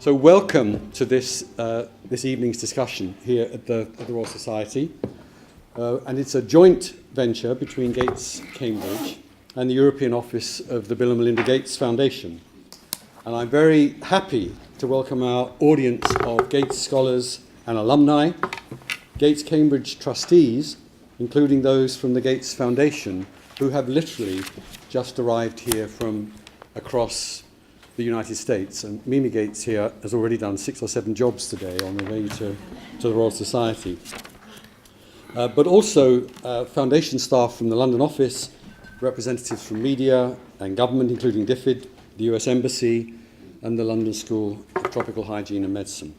So welcome to this evening's discussion here at the Royal Society. And it's a joint venture between Gates Cambridge and the European Office of the Bill and Melinda Gates Foundation. And I'm very happy to welcome our audience of Gates scholars and alumni, Gates Cambridge trustees, including those from the Gates Foundation, who have literally just arrived here from across the United States. And Mimi Gates here has already done 6 or 7 jobs today on the way to the Royal Society. But also foundation staff from the London office, representatives from media and government, including DFID, the US Embassy, and the London School of Tropical Hygiene and Medicine,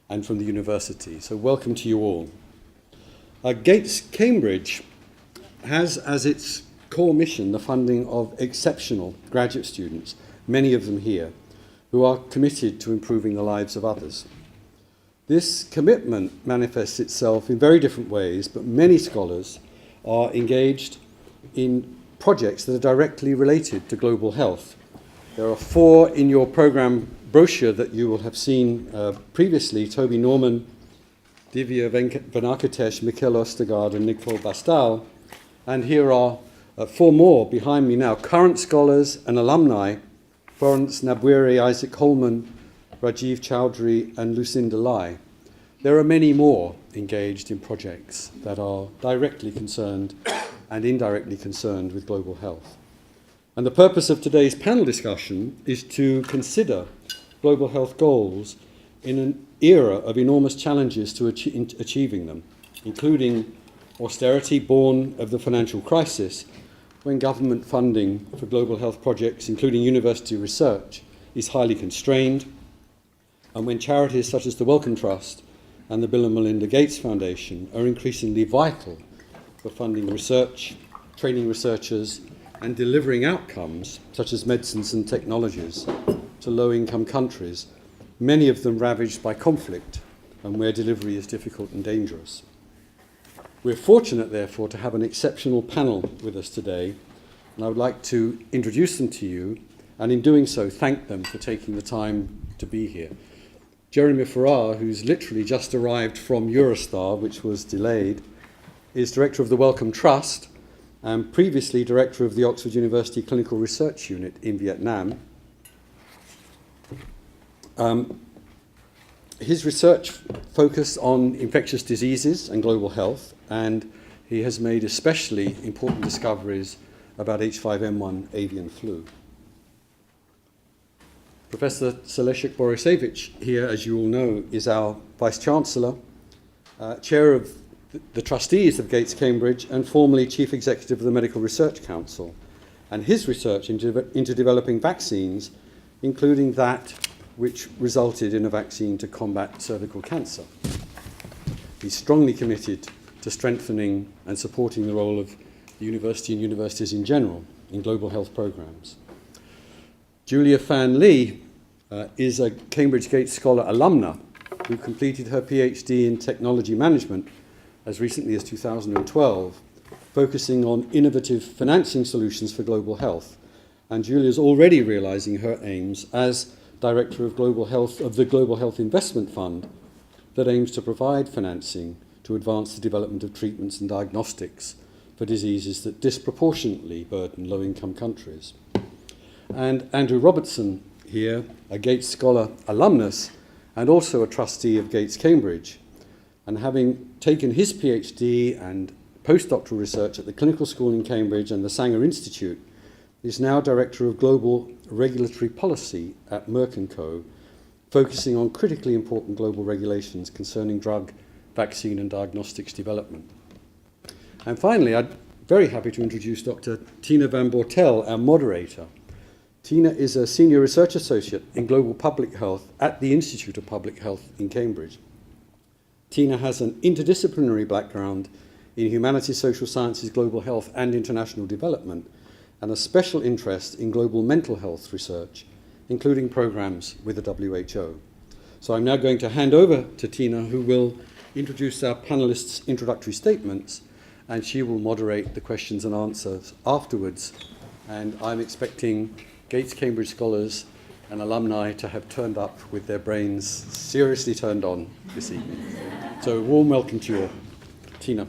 and from the university. So welcome to you all. Gates Cambridge has as its core mission the funding of exceptional graduate students, many of them here, who are committed to improving the lives of others. This commitment manifests itself in very different ways, but many scholars are engaged in projects that are directly related to global health. There are 4 in your program brochure that you will have seen previously: Toby Norman, Divya Venkatesh, Mikhail Ostergaard, and Nicole Bastal. And here are 4 more behind me now: current scholars and alumni, Florence Nabwiri, Isaac Holman, Rajiv Chowdhury, and Lucinda Lai. There are many more engaged in projects that are directly concerned and indirectly concerned with global health. And the purpose of today's panel discussion is to consider global health goals in an era of enormous challenges to achieving them, including austerity born of the financial crisis, when government funding for global health projects, including university research, is highly constrained, and when charities such as the Wellcome Trust and the Bill and Melinda Gates Foundation are increasingly vital for funding research, training researchers, and delivering outcomes such as medicines and technologies to low-income countries, many of them ravaged by conflict and where delivery is difficult and dangerous. We're fortunate, therefore, to have an exceptional panel with us today, and I would like to introduce them to you, and in doing so, thank them for taking the time to be here. Jeremy Farrar, who's literally just arrived from Eurostar, which was delayed, is Director of the Wellcome Trust and previously Director of the Oxford University Clinical Research Unit in Vietnam. His research focused on infectious diseases and global health, and he has made especially important discoveries about H5N1 avian flu. Professor Seleshuk Borisevich here, as you all know, is our Vice-Chancellor, Chair of the Trustees of Gates Cambridge, and formerly Chief Executive of the Medical Research Council. And his research into developing vaccines, including that which resulted in a vaccine to combat cervical cancer. He's strongly committed to strengthening and supporting the role of the university and universities in general in global health programs. Julia Fan Lee is a Cambridge Gates Scholar alumna who completed her PhD in technology management as recently as 2012, focusing on innovative financing solutions for global health. And Julia is already realizing her aims as Director of Global Health of the Global Health Investment Fund that aims to provide financing to advance the development of treatments and diagnostics for diseases that disproportionately burden low-income countries. And Andrew Robertson here, a Gates Scholar alumnus and also a trustee of Gates Cambridge, and having taken his PhD and postdoctoral research at the Clinical School in Cambridge and the Sanger Institute, is now Director of Global Regulatory Policy at Merck & Co., focusing on critically important global regulations concerning drug, vaccine and diagnostics development. And finally, I'm very happy to introduce Dr. Tina Van Bortel, our moderator. Tina is a Senior Research Associate in Global Public Health at the Institute of Public Health in Cambridge. Tina has an interdisciplinary background in humanities, social sciences, global health and international development, and a special interest in global mental health research, including programs with the WHO. So I'm now going to hand over to Tina, who will introduce our panelists' introductory statements, and she will moderate the questions and answers afterwards. And I'm expecting Gates Cambridge scholars and alumni to have turned up with their brains seriously turned on this evening. So a warm welcome to you all. Tina.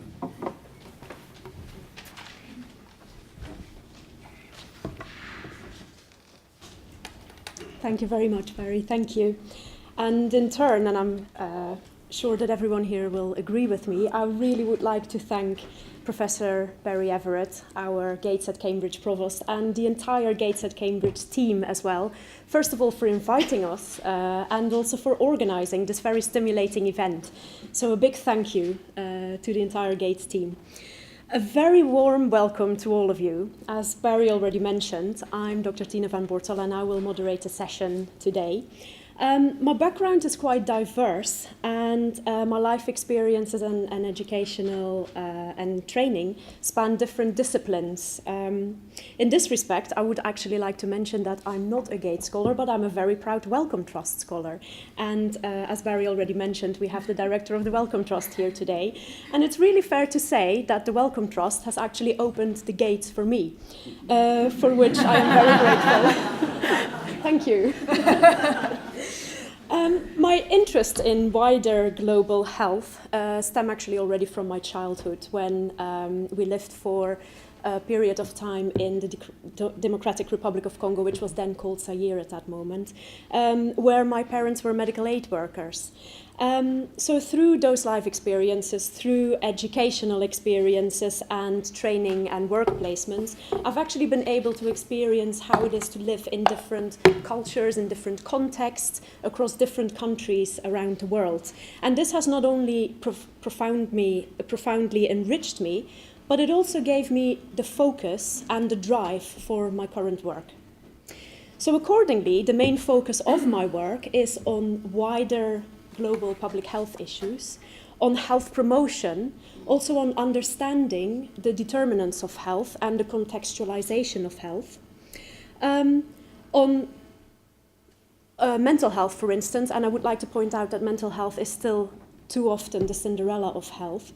Thank you very much, Barry. Thank you. And in turn, and I'm sure that everyone here will agree with me, I really would like to thank Professor Barry Everett, our Gates at Cambridge Provost, and the entire Gates at Cambridge team as well. First of all, for inviting us and also for organizing this very stimulating event. So a big thank you to the entire Gates team. A very warm welcome to all of you. As Barry already mentioned, I'm Dr. Tina van Bortel and I will moderate a session today. My background is quite diverse and my life experiences and educational and training span different disciplines. In this respect, I would actually like to mention that I'm not a Gates Scholar, but I'm a very proud Wellcome Trust Scholar. And as Barry already mentioned, we have the director of the Wellcome Trust here today. And it's really fair to say that the Wellcome Trust has actually opened the gates for me, for which I am very grateful. Thank you. My interest in wider global health stem actually already from my childhood when we lived for a period of time in the Democratic Republic of Congo, which was then called Zaire at that moment, where my parents were medical aid workers. So through those life experiences, through educational experiences and training and work placements, I've actually been able to experience how it is to live in different cultures, in different contexts, across different countries around the world. And this has not only profoundly enriched me, but it also gave me the focus and the drive for my current work. So accordingly, the main focus of my work is on wider global public health issues, on health promotion, also on understanding the determinants of health and the contextualization of health, on mental health, for instance, and I would like to point out that mental health is still too often the Cinderella of health,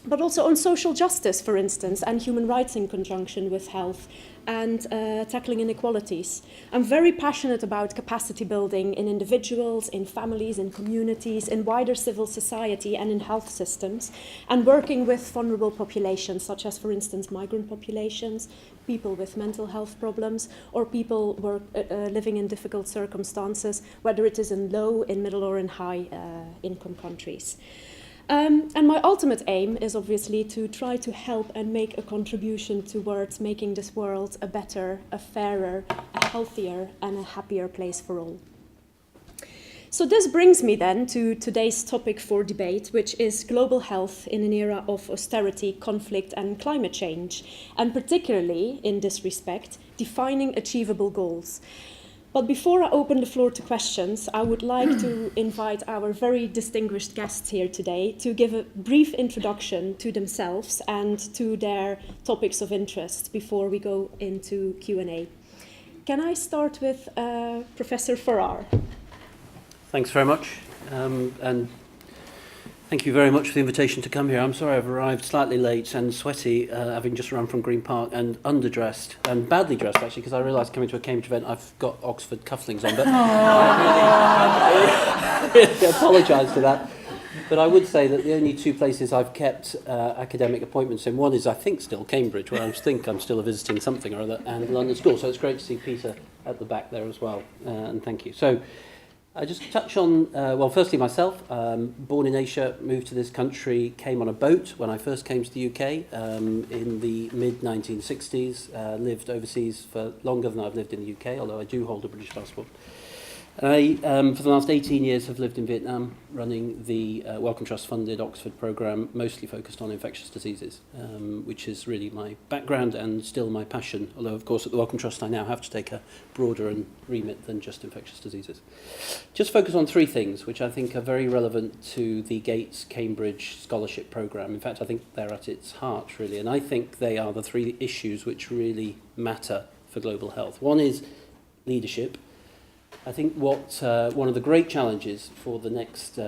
but also on social justice, for instance, and human rights in conjunction with health, and tackling inequalities. I'm very passionate about capacity building in individuals, in families, in communities, in wider civil society and in health systems, and working with vulnerable populations, such as, for instance, migrant populations, people with mental health problems, or people living in difficult circumstances, whether it is in low, in middle, or in high income countries. And my ultimate aim is obviously to try to help and make a contribution towards making this world a better, a fairer, a healthier, and a happier place for all. So this brings me then to today's topic for debate, which is global health in an era of austerity, conflict, and climate change, and particularly, in this respect, defining achievable goals. But before I open the floor to questions, I would like to invite our very distinguished guests here today to give a brief introduction to themselves and to their topics of interest before we go into Q&A. Can I start with Professor Farrar? Thanks very much, and thank you very much for the invitation to come here. I'm sorry I've arrived slightly late and sweaty, having just run from Green Park, and underdressed, and badly dressed actually, because I realised coming to a Cambridge event I've got Oxford cufflinks on, but I really apologise for that. But I would say that the only two places I've kept academic appointments in, one is I think still Cambridge, where I think I'm still visiting something or other, and London School, so it's great to see Peter at the back there as well, and thank you. So, I just touch on, well, firstly myself, born in Asia, moved to this country, came on a boat when I first came to the UK in the mid-1960s, lived overseas for longer than I've lived in the UK, although I do hold a British passport. I, for the last 18 years, have lived in Vietnam, running the Wellcome Trust-funded Oxford programme, mostly focused on infectious diseases, which is really my background and still my passion, although, of course, at the Wellcome Trust I now have to take a broader remit than just infectious diseases. Just focus on three things, which I think are very relevant to the Gates Cambridge Scholarship Programme. In fact, I think they're at its heart, really, and I think they are the three issues which really matter for global health. One is leadership. I think what one of the great challenges for the next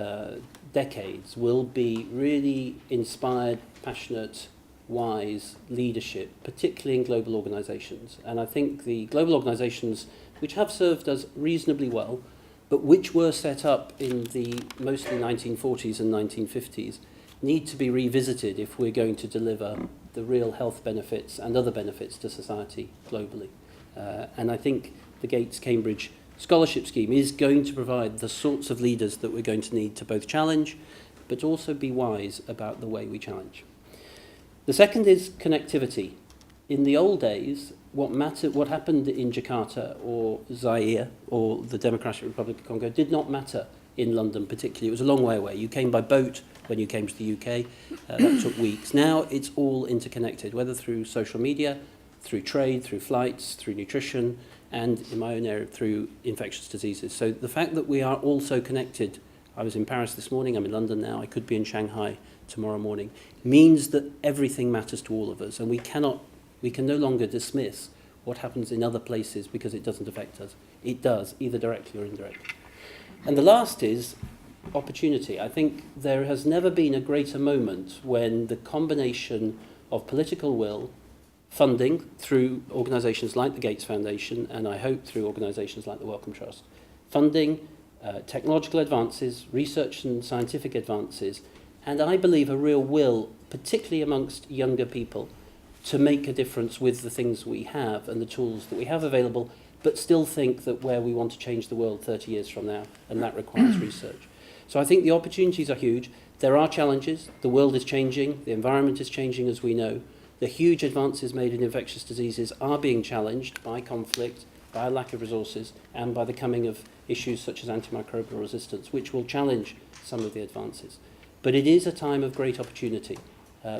decades will be really inspired, passionate, wise leadership, particularly in global organisations. And I think the global organisations which have served us reasonably well, but which were set up in the mostly 1940s and 1950s, need to be revisited if we're going to deliver the real health benefits and other benefits to society globally. And I think the Gates-Cambridge scholarship scheme is going to provide the sorts of leaders that we're going to need to both challenge, but also be wise about the way we challenge. The second is connectivity. In the old days, what happened in Jakarta or Zaire or the Democratic Republic of Congo did not matter in London particularly. It was a long way away. You came by boat when you came to the UK. That took weeks. Now it's all interconnected, whether through social media, through trade, through flights, through nutrition, and in my own area, through infectious diseases. So the fact that we are all so connected, I was in Paris this morning, I'm in London now, I could be in Shanghai tomorrow morning, means that everything matters to all of us, and we can no longer dismiss what happens in other places because it doesn't affect us. It does, either directly or indirectly. And the last is opportunity. I think there has never been a greater moment when the combination of political will, funding through organisations like the Gates Foundation, and I hope through organisations like the Wellcome Trust, funding, technological advances, research and scientific advances, and I believe a real will, particularly amongst younger people, to make a difference with the things we have and the tools that we have available, but still think that where we want to change the world 30 years from now, and that requires research. So I think the opportunities are huge. There are challenges. The world is changing. The environment is changing, as we know. The huge advances made in infectious diseases are being challenged by conflict, by a lack of resources, and by the coming of issues such as antimicrobial resistance, which will challenge some of the advances. But it is a time of great opportunity,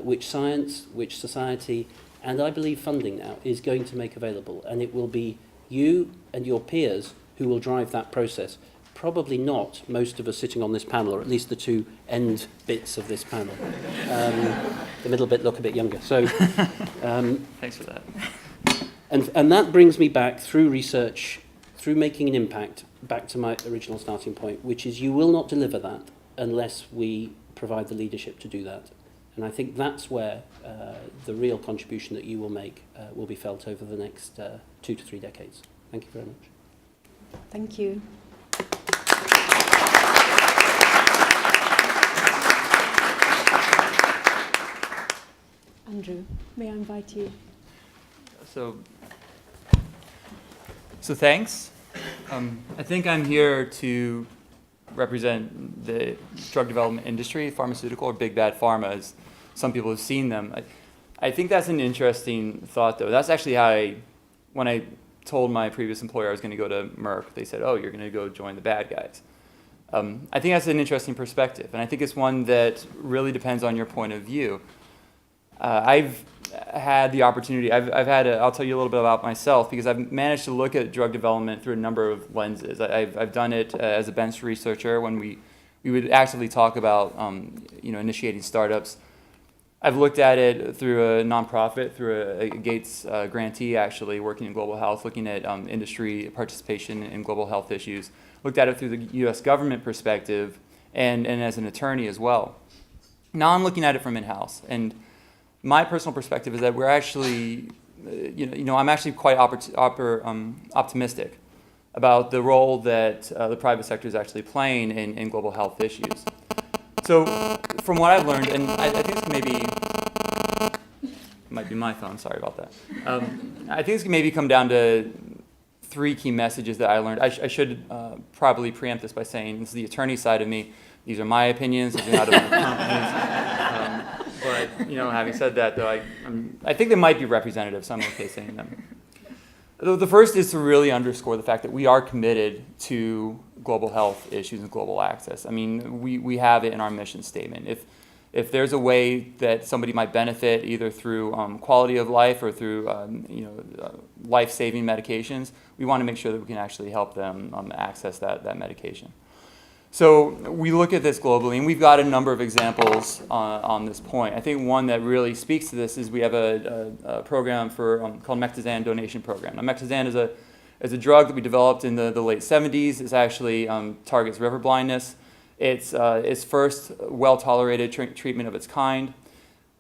which science, which society, and I believe funding now is going to make available. And it will be you and your peers who will drive that process. Probably not most of us sitting on this panel, or at least the two end bits of this panel. The middle bit look a bit younger. So, thanks for that. And that brings me back through research, through making an impact, back to my original starting point, which is you will not deliver that unless we provide the leadership to do that. And I think that's where the real contribution that you will make will be felt over the next 2 to 3 decades. Thank you very much. Thank you. Andrew, may I invite you? So thanks. I think I'm here to represent the drug development industry, pharmaceutical or big bad pharma, as some people have seen them. I think that's an interesting thought, though. That's actually when I told my previous employer I was going to go to Merck, they said, oh, you're going to go join the bad guys. I think that's an interesting perspective, and I think it's one that really depends on your point of view. I've had the opportunity, I'll tell you a little bit about myself, because I've managed to look at drug development through a number of lenses. I've done it as a bench researcher when we would actively talk about initiating startups. I've looked at it through a nonprofit, through a Gates grantee, actually, working in global health, looking at industry participation in global health issues. Looked at it through the U.S. government perspective and as an attorney as well. Now I'm looking at it from in-house. And my personal perspective is that we're actually, I'm actually quite optimistic about the role that the private sector is actually playing in global health issues. So from what I've learned, and I think this might be my phone, sorry about that. I think this can maybe come down to 3 key messages that I learned. I should probably preempt this by saying this is the attorney side of me. These are my opinions, these are not of the companies. But having said that, though, I think they might be representative, so I'm okay saying them. The first is to really underscore the fact that we are committed to global health issues and global access. I mean, we have it in our mission statement. If there's a way that somebody might benefit either through quality of life or through life-saving medications, we want to make sure that we can actually help them access that medication. So we look at this globally, and we've got a number of examples on this point. I think one that really speaks to this is we have a program called Mectizan Donation Program. Now, Mectizan is a drug that we developed in the late 70s. It actually targets river blindness. It's first well-tolerated treatment of its kind.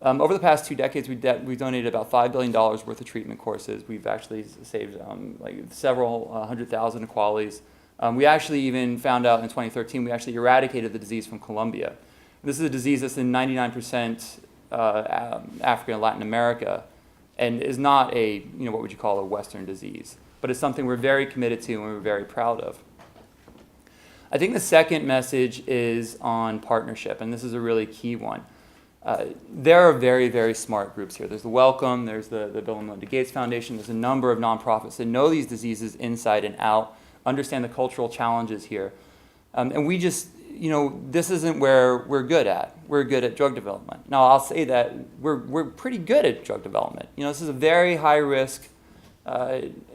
Over the past 2 decades, we've donated about $5 billion worth of treatment courses. We've actually saved like several 100,000 equalities. We actually even found out in 2013, we actually eradicated the disease from Colombia. This is a disease that's in 99% Africa and Latin America, and is not a, what would you call a Western disease, but it's something we're very committed to and we're very proud of. I think the second message is on partnership, and this is a really key one. There are very, very smart groups here. There's the Wellcome, there's the Bill and Melinda Gates Foundation, there's a number of nonprofits that know these diseases inside and out, understand the cultural challenges here. And we just, this isn't where we're good at. We're good at drug development. Now, I'll say that we're pretty good at drug development. This is a very high risk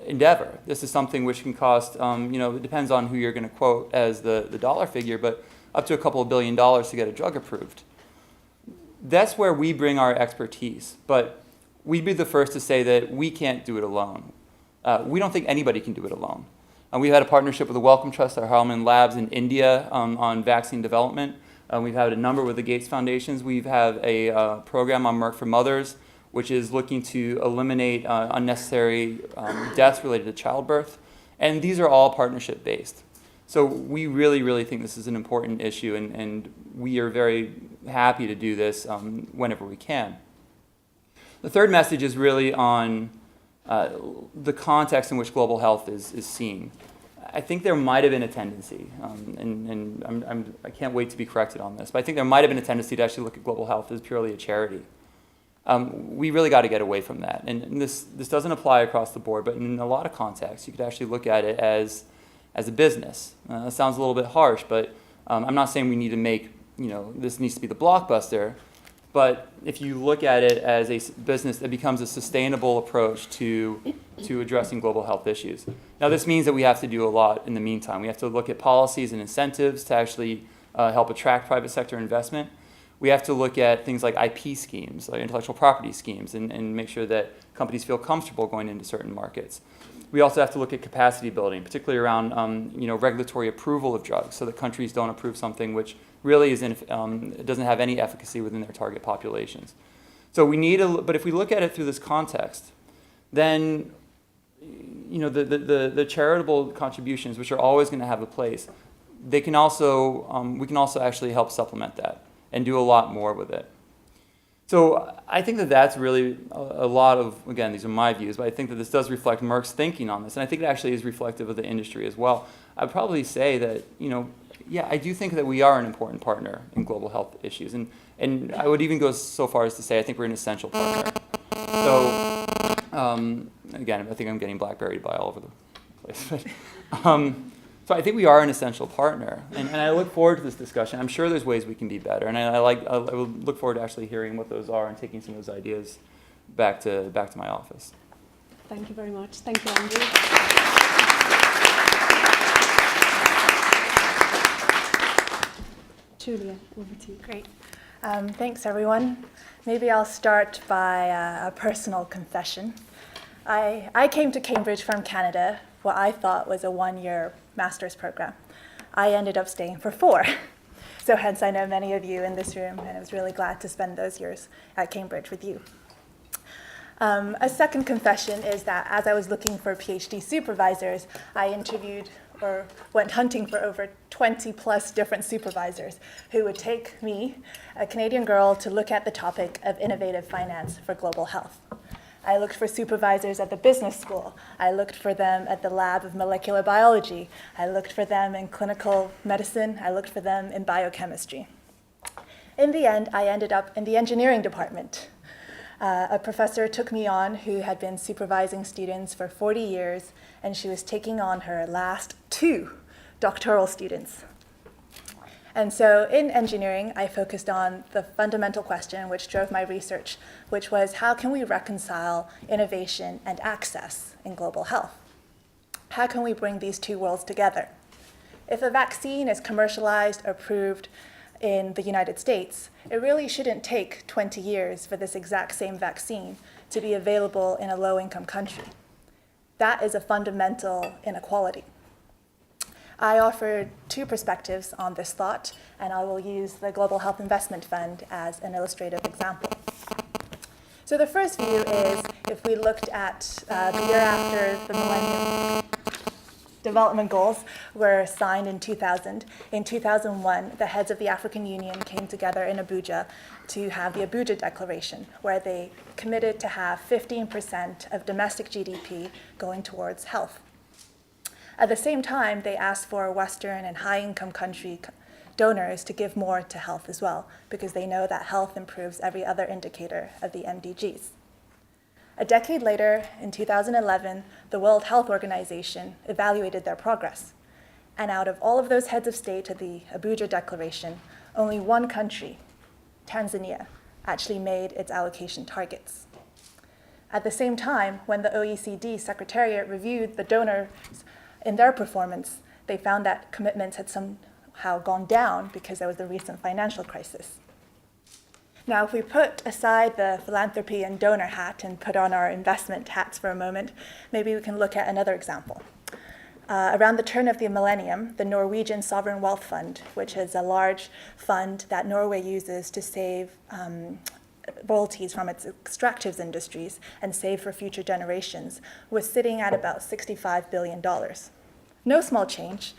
endeavor. This is something which can cost, it depends on who you're going to quote as the dollar figure, but up to a couple of $1 billion to get a drug approved. That's where we bring our expertise, but we'd be the first to say that we can't do it alone. We don't think anybody can do it alone. We've had a partnership with the Wellcome Trust, our Harman Labs in India on vaccine development. We've had a number with the Gates Foundations. We've had a program on Merck for Mothers, which is looking to eliminate unnecessary deaths related to childbirth. And these are all partnership based. So we really, really think this is an important issue, and we are very happy to do this whenever we can. The third message is really on the context in which global health is seen. I think there might have been a tendency, and I can't wait to be corrected on this, but I think there might have been a tendency to actually look at global health as purely a charity. We really got to get away from that. And this doesn't apply across the board, but in a lot of contexts, you could actually look at it as a business. That sounds a little bit harsh, but I'm not saying we need to make, this needs to be the blockbuster. But if you look at it as a business, it becomes a sustainable approach to addressing global health issues. Now, this means that we have to do a lot in the meantime. We have to look at policies and incentives to actually help attract private sector investment. We have to look at things like IP schemes, like intellectual property schemes, and make sure that companies feel comfortable going into certain markets. We also have to look at capacity building, particularly around regulatory approval of drugs, so that countries don't approve something which really doesn't have any efficacy within their target populations. So we need but if we look at it through this context, then the charitable contributions, which are always going to have a place, we can also actually help supplement that and do a lot more with it. So I think that that's really a lot of, again, these are my views, but I think that this does reflect Merck's thinking on this, and I think it actually is reflective of the industry as well. I'd probably say that, I do think that we are an important partner in global health issues, and I would even go so far as to say I think we're an essential partner. So, again, I think I'm getting blackberried by all over the place. So I think we are an essential partner, and I look forward to this discussion. I'm sure there's ways we can be better, and I would look forward to actually hearing what those are and taking some of those ideas back to my office. Thank you very much. Thank you, Andrew. Julia, over to you. Great. Thanks, everyone. Maybe I'll start by a personal confession. I came to Cambridge from Canada, what I thought was a one-year master's program. I ended up staying for 4. So hence I know many of you in this room, and I was really glad to spend those years at Cambridge with you. A second confession is that as I was looking for PhD supervisors, I interviewed or went hunting for over 20 plus different supervisors who would take me, a Canadian girl, to look at the topic of innovative finance for global health. I looked for supervisors at the business school. I looked for them at the lab of molecular biology. I looked for them in clinical medicine. I looked for them in biochemistry. In the end, I ended up in the engineering department. A professor took me on who had been supervising students for 40 years, and she was taking on her last 2 doctoral students. And so in engineering, I focused on the fundamental question which drove my research, which was how can we reconcile innovation and access in global health? How can we bring these 2 worlds together? If a vaccine is commercialized or approved in the United States, it really shouldn't take 20 years for this exact same vaccine to be available in a low-income country. That is a fundamental inequality. I offered 2 perspectives on this thought, and I will use the Global Health Investment Fund as an illustrative example. So the first view is if we looked at the year after the Millennium Development Goals were signed in 2000. In 2001, the heads of the African Union came together in Abuja to have the Abuja Declaration, where they committed to have 15% of domestic GDP going towards health. At the same time, they asked for Western and high-income country donors to give more to health as well, because they know that health improves every other indicator of the MDGs. A decade later, in 2011, the World Health Organization evaluated their progress. And out of all of those heads of state of the Abuja Declaration, only one country, Tanzania, actually made its allocation targets. At the same time, when the OECD Secretariat reviewed the donors in their performance, they found that commitments had somehow gone down because there was the recent financial crisis. Now, if we put aside the philanthropy and donor hat and put on our investment hats for a moment, maybe we can look at another example. Around the turn of the millennium, the Norwegian Sovereign Wealth Fund, which is a large fund that Norway uses to save royalties from its extractives industries and save for future generations, was sitting at about $65 billion. No small change.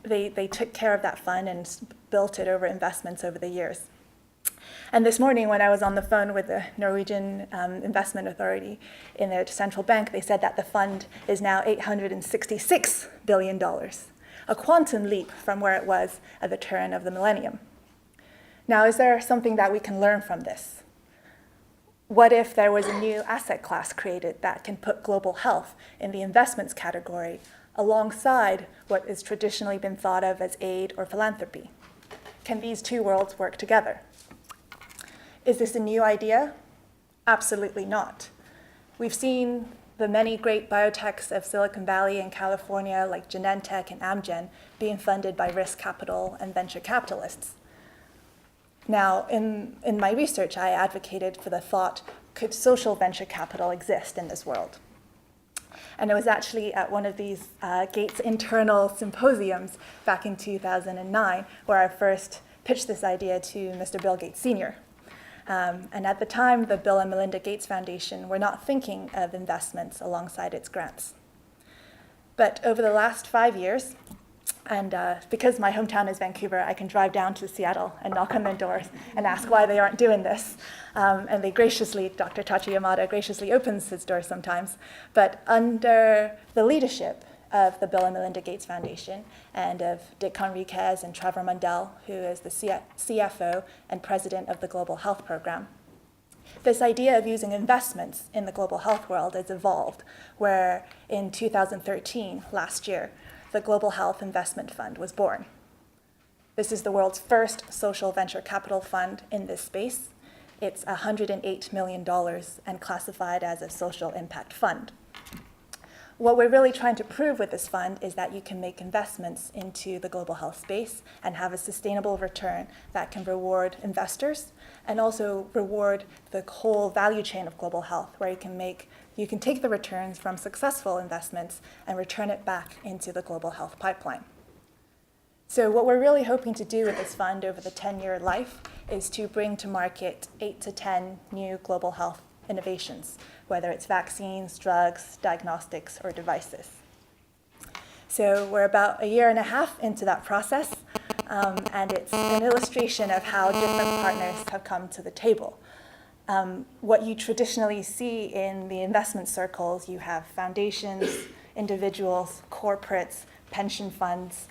They took care of that fund and built it over investments over the years. And this morning, when I was on the phone with the Norwegian Investment Authority in their central bank, they said that the fund is now $866 billion, a quantum leap from where it was at the turn of the millennium. Now, is there something that we can learn from this? What if there was a new asset class created that can put global health in the investments category alongside what has traditionally been thought of as aid or philanthropy? Can these two worlds work together? Is this a new idea? Absolutely not. We've seen the many great biotechs of Silicon Valley and California, like Genentech and Amgen, being funded by risk capital and venture capitalists. Now, in my research, I advocated for the thought, could social venture capital exist in this world? And it was actually at one of these Gates internal symposiums back in 2009 where I first pitched this idea to Mr. Bill Gates Sr. And at the time, the Bill and Melinda Gates Foundation were not thinking of investments alongside its grants. But over the last 5 years, and because my hometown is Vancouver, I can drive down to Seattle and knock on their doors and ask why they aren't doing this. And they graciously, Dr. Tachi Yamada graciously opens his doors sometimes. But under the leadership of the Bill and Melinda Gates Foundation and of Dick Conriquez and Trevor Mundell, who is the CFO and president of the Global Health Program, this idea of using investments in the global health world has evolved, where in 2013, last year, the Global Health Investment Fund was born. This is the world's first social venture capital fund in this space. It's $108 million and classified as a social impact fund. What we're really trying to prove with this fund is that you can make investments into the global health space and have a sustainable return that can reward investors and also reward the whole value chain of global health, where you can take the returns from successful investments and return it back into the global health pipeline. So what we're really hoping to do with this fund over the 10-year life is to bring to market 8 to 10 new global health innovations, whether it's vaccines, drugs, diagnostics, or devices. So we're about 1.5 years into that process, and it's an illustration of how different partners have come to the table. What you traditionally see in the investment circles, you have foundations, individuals, corporates, pension funds,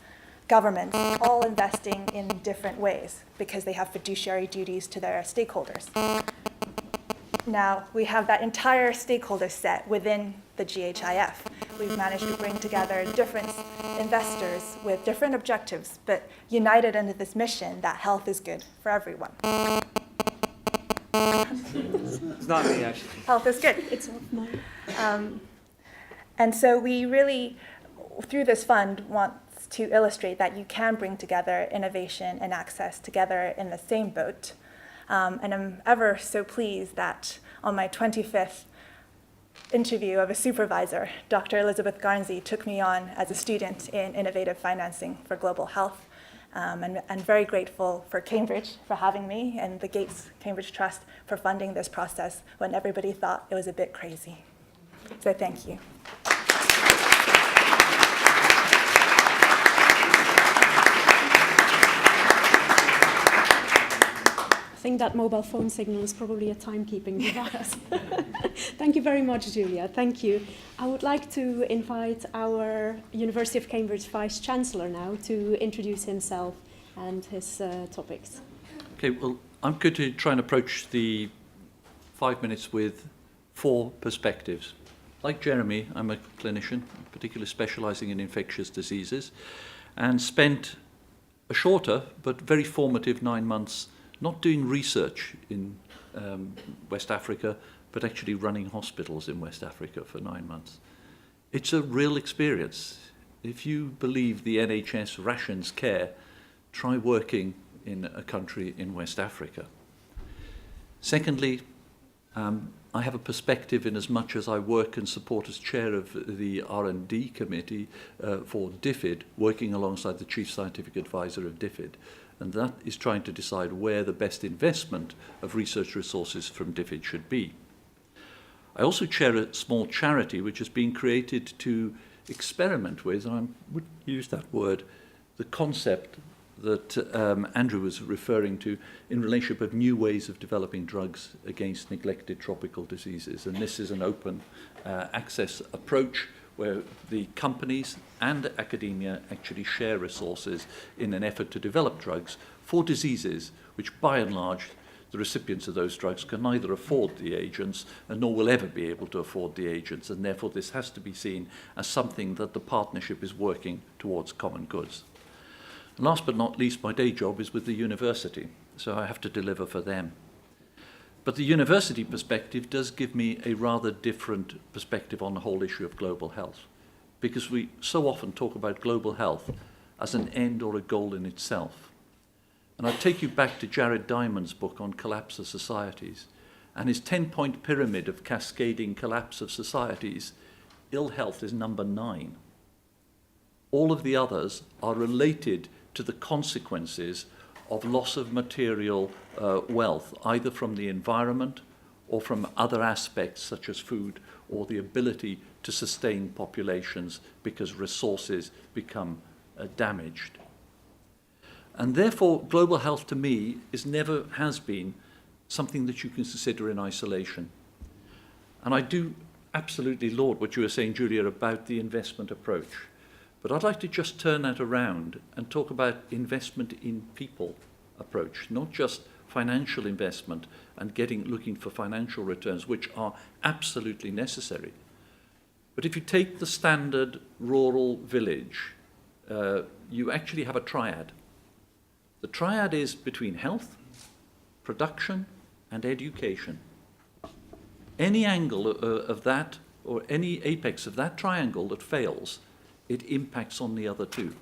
governments, all investing in different ways because they have fiduciary duties to their stakeholders. Now, we have that entire stakeholder set within the GHIF. We've managed to bring together different investors with different objectives, but united under this mission that health is good for everyone. It's not me, actually. Health is good. It's not mine. And so we really, through this fund, want to illustrate that you can bring together innovation and access together in the same boat. And I'm ever so pleased that on my 25th interview of a supervisor, Dr. Elizabeth Garnsey took me on as a student in innovative financing for global health. and very grateful for Cambridge for having me and the Gates Cambridge Trust for funding this process when everybody thought it was a bit crazy. So thank you. I think that mobile phone signal is probably a timekeeping device. Thank you very much, Julia. Thank you. I would like to invite our University of Cambridge Vice-Chancellor now to introduce himself and his topics. Okay, well, I'm going to try and approach the 5 minutes with 4 perspectives. Like Jeremy, I'm a clinician, particularly specialising in infectious diseases, and spent a shorter but very formative 9 months not doing research in West Africa, but actually running hospitals in West Africa for 9 months. It's a real experience. If you believe the NHS rations care, try working in a country in West Africa. Secondly, I have a perspective in as much as I work and support as chair of the R&D committee for DFID, working alongside the chief scientific advisor of DFID. And that is trying to decide where the best investment of research resources from DFID should be. I also chair a small charity which has been created to experiment with, and I would use that word, the concept that Andrew was referring to in relationship of new ways of developing drugs against neglected tropical diseases. And this is an open access approach where the companies and academia actually share resources in an effort to develop drugs for diseases which, by and large, the recipients of those drugs can neither afford the agents nor will ever be able to afford the agents, and therefore this has to be seen as something that the partnership is working towards common goods. And last but not least, my day job is with the university, so I have to deliver for them. But the university perspective does give me a rather different perspective on the whole issue of global health, because we so often talk about global health as an end or a goal in itself. And I take you back to Jared Diamond's book on collapse of societies, and his 10-point pyramid of cascading collapse of societies. Ill health is number 9. All of the others are related to the consequences of loss of material wealth, either from the environment or from other aspects such as food or the ability to sustain populations because resources become damaged. And therefore, global health to me never has been something that you can consider in isolation. And I do absolutely laud what you were saying, Julia, about the investment approach. But I'd like to just turn that around and talk about investment in people approach, not just financial investment and looking for financial returns, which are absolutely necessary. But if you take the standard rural village, you actually have a triad. The triad is between health, production, and education. Any angle of that, or any apex of that triangle that fails, it impacts on the other two.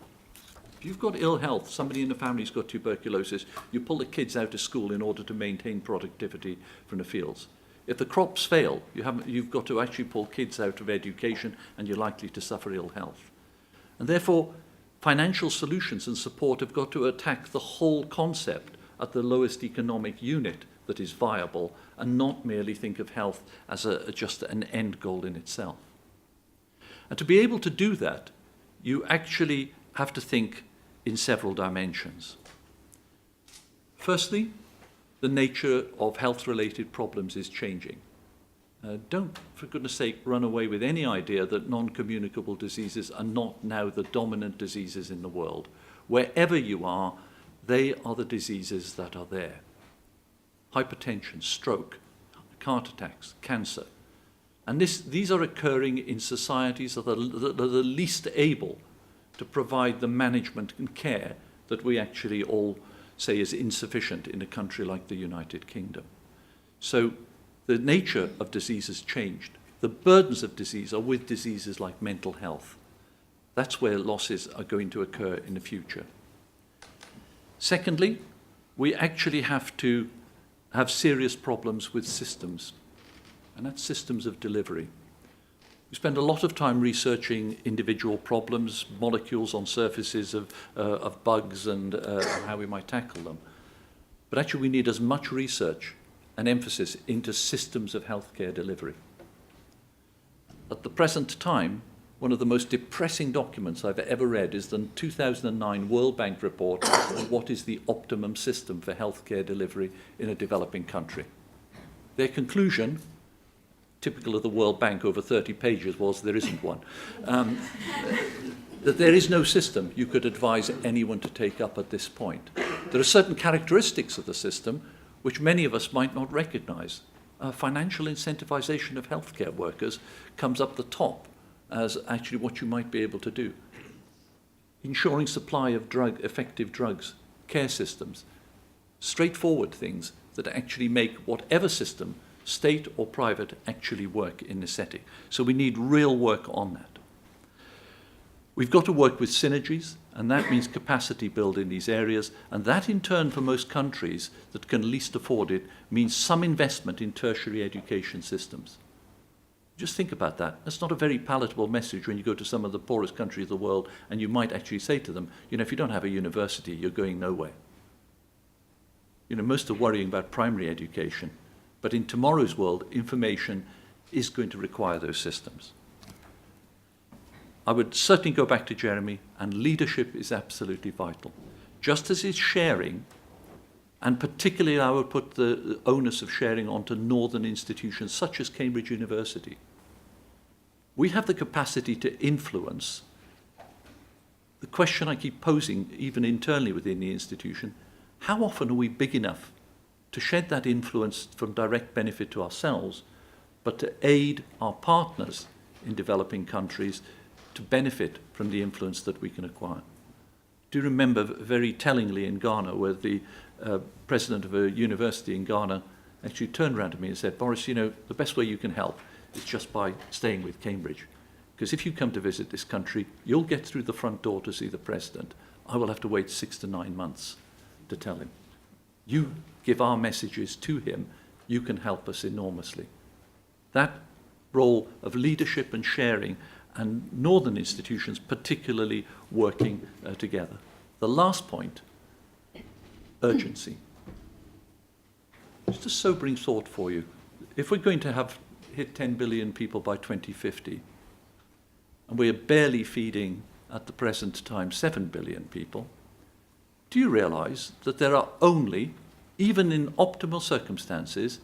If you've got ill health, somebody in the family's got tuberculosis, you pull the kids out of school in order to maintain productivity from the fields. If the crops fail, you've got to actually pull kids out of education, and you're likely to suffer ill health. And therefore, financial solutions and support have got to attack the whole concept at the lowest economic unit that is viable, and not merely think of health as just an end goal in itself. And to be able to do that, you actually have to think in several dimensions. Firstly, the nature of health-related problems is changing. Don't, for goodness sake, run away with any idea that non-communicable diseases are not now the dominant diseases in the world. Wherever you are, they are the diseases that are there. Hypertension, stroke, heart attacks, cancer. And these are occurring in societies that are the least able to provide the management and care that we actually all say is insufficient in a country like the United Kingdom. So the nature of disease has changed. The burdens of disease are with diseases like mental health. That's where losses are going to occur in the future. Secondly, we actually have to have serious problems with systems, and that's systems of delivery. We spend a lot of time researching individual problems, molecules on surfaces of bugs and how we might tackle them. But actually we need as much research and emphasis into systems of healthcare delivery. At the present time, one of the most depressing documents I've ever read is the 2009 World Bank report on what is the optimum system for healthcare delivery in a developing country. Their conclusion, typical of the World Bank over 30 pages, was there isn't one. That there is no system you could advise anyone to take up at this point. There are certain characteristics of the system which many of us might not recognize. Financial incentivization of healthcare workers comes up the top as actually what you might be able to do. Ensuring supply of effective drugs, care systems, straightforward things that actually make whatever system, state or private, actually work in this setting. So we need real work on that. We've got to work with synergies, and that means capacity build in these areas, and that in turn for most countries that can least afford it means some investment in tertiary education systems. Just think about that. That's not a very palatable message when you go to some of the poorest countries of the world and you might actually say to them, you know, if you don't have a university, you're going nowhere. You know, most are worrying about primary education, but in tomorrow's world, information is going to require those systems. I would certainly go back to Jeremy, and leadership is absolutely vital. Just as is sharing, and particularly I would put the onus of sharing onto northern institutions such as Cambridge University. We have the capacity to influence. The question I keep posing, even internally within the institution, how often are we big enough to shed that influence from direct benefit to ourselves, but to aid our partners in developing countries to benefit from the influence that we can acquire? Do you remember very tellingly in Ghana where the president of a university in Ghana actually turned around to me and said, Boris, you know, the best way you can help is just by staying with Cambridge. Because if you come to visit this country, you'll get through the front door to see the president. I will have to wait 6 to 9 months to tell him. You give our messages to him, you can help us enormously. That role of leadership and sharing, and northern institutions particularly working together. The last point, urgency. Just a sobering thought for you. If we're going to hit 10 billion people by 2050, and we're barely feeding at the present time 7 billion people, do you realize that there are only, even in optimal circumstances,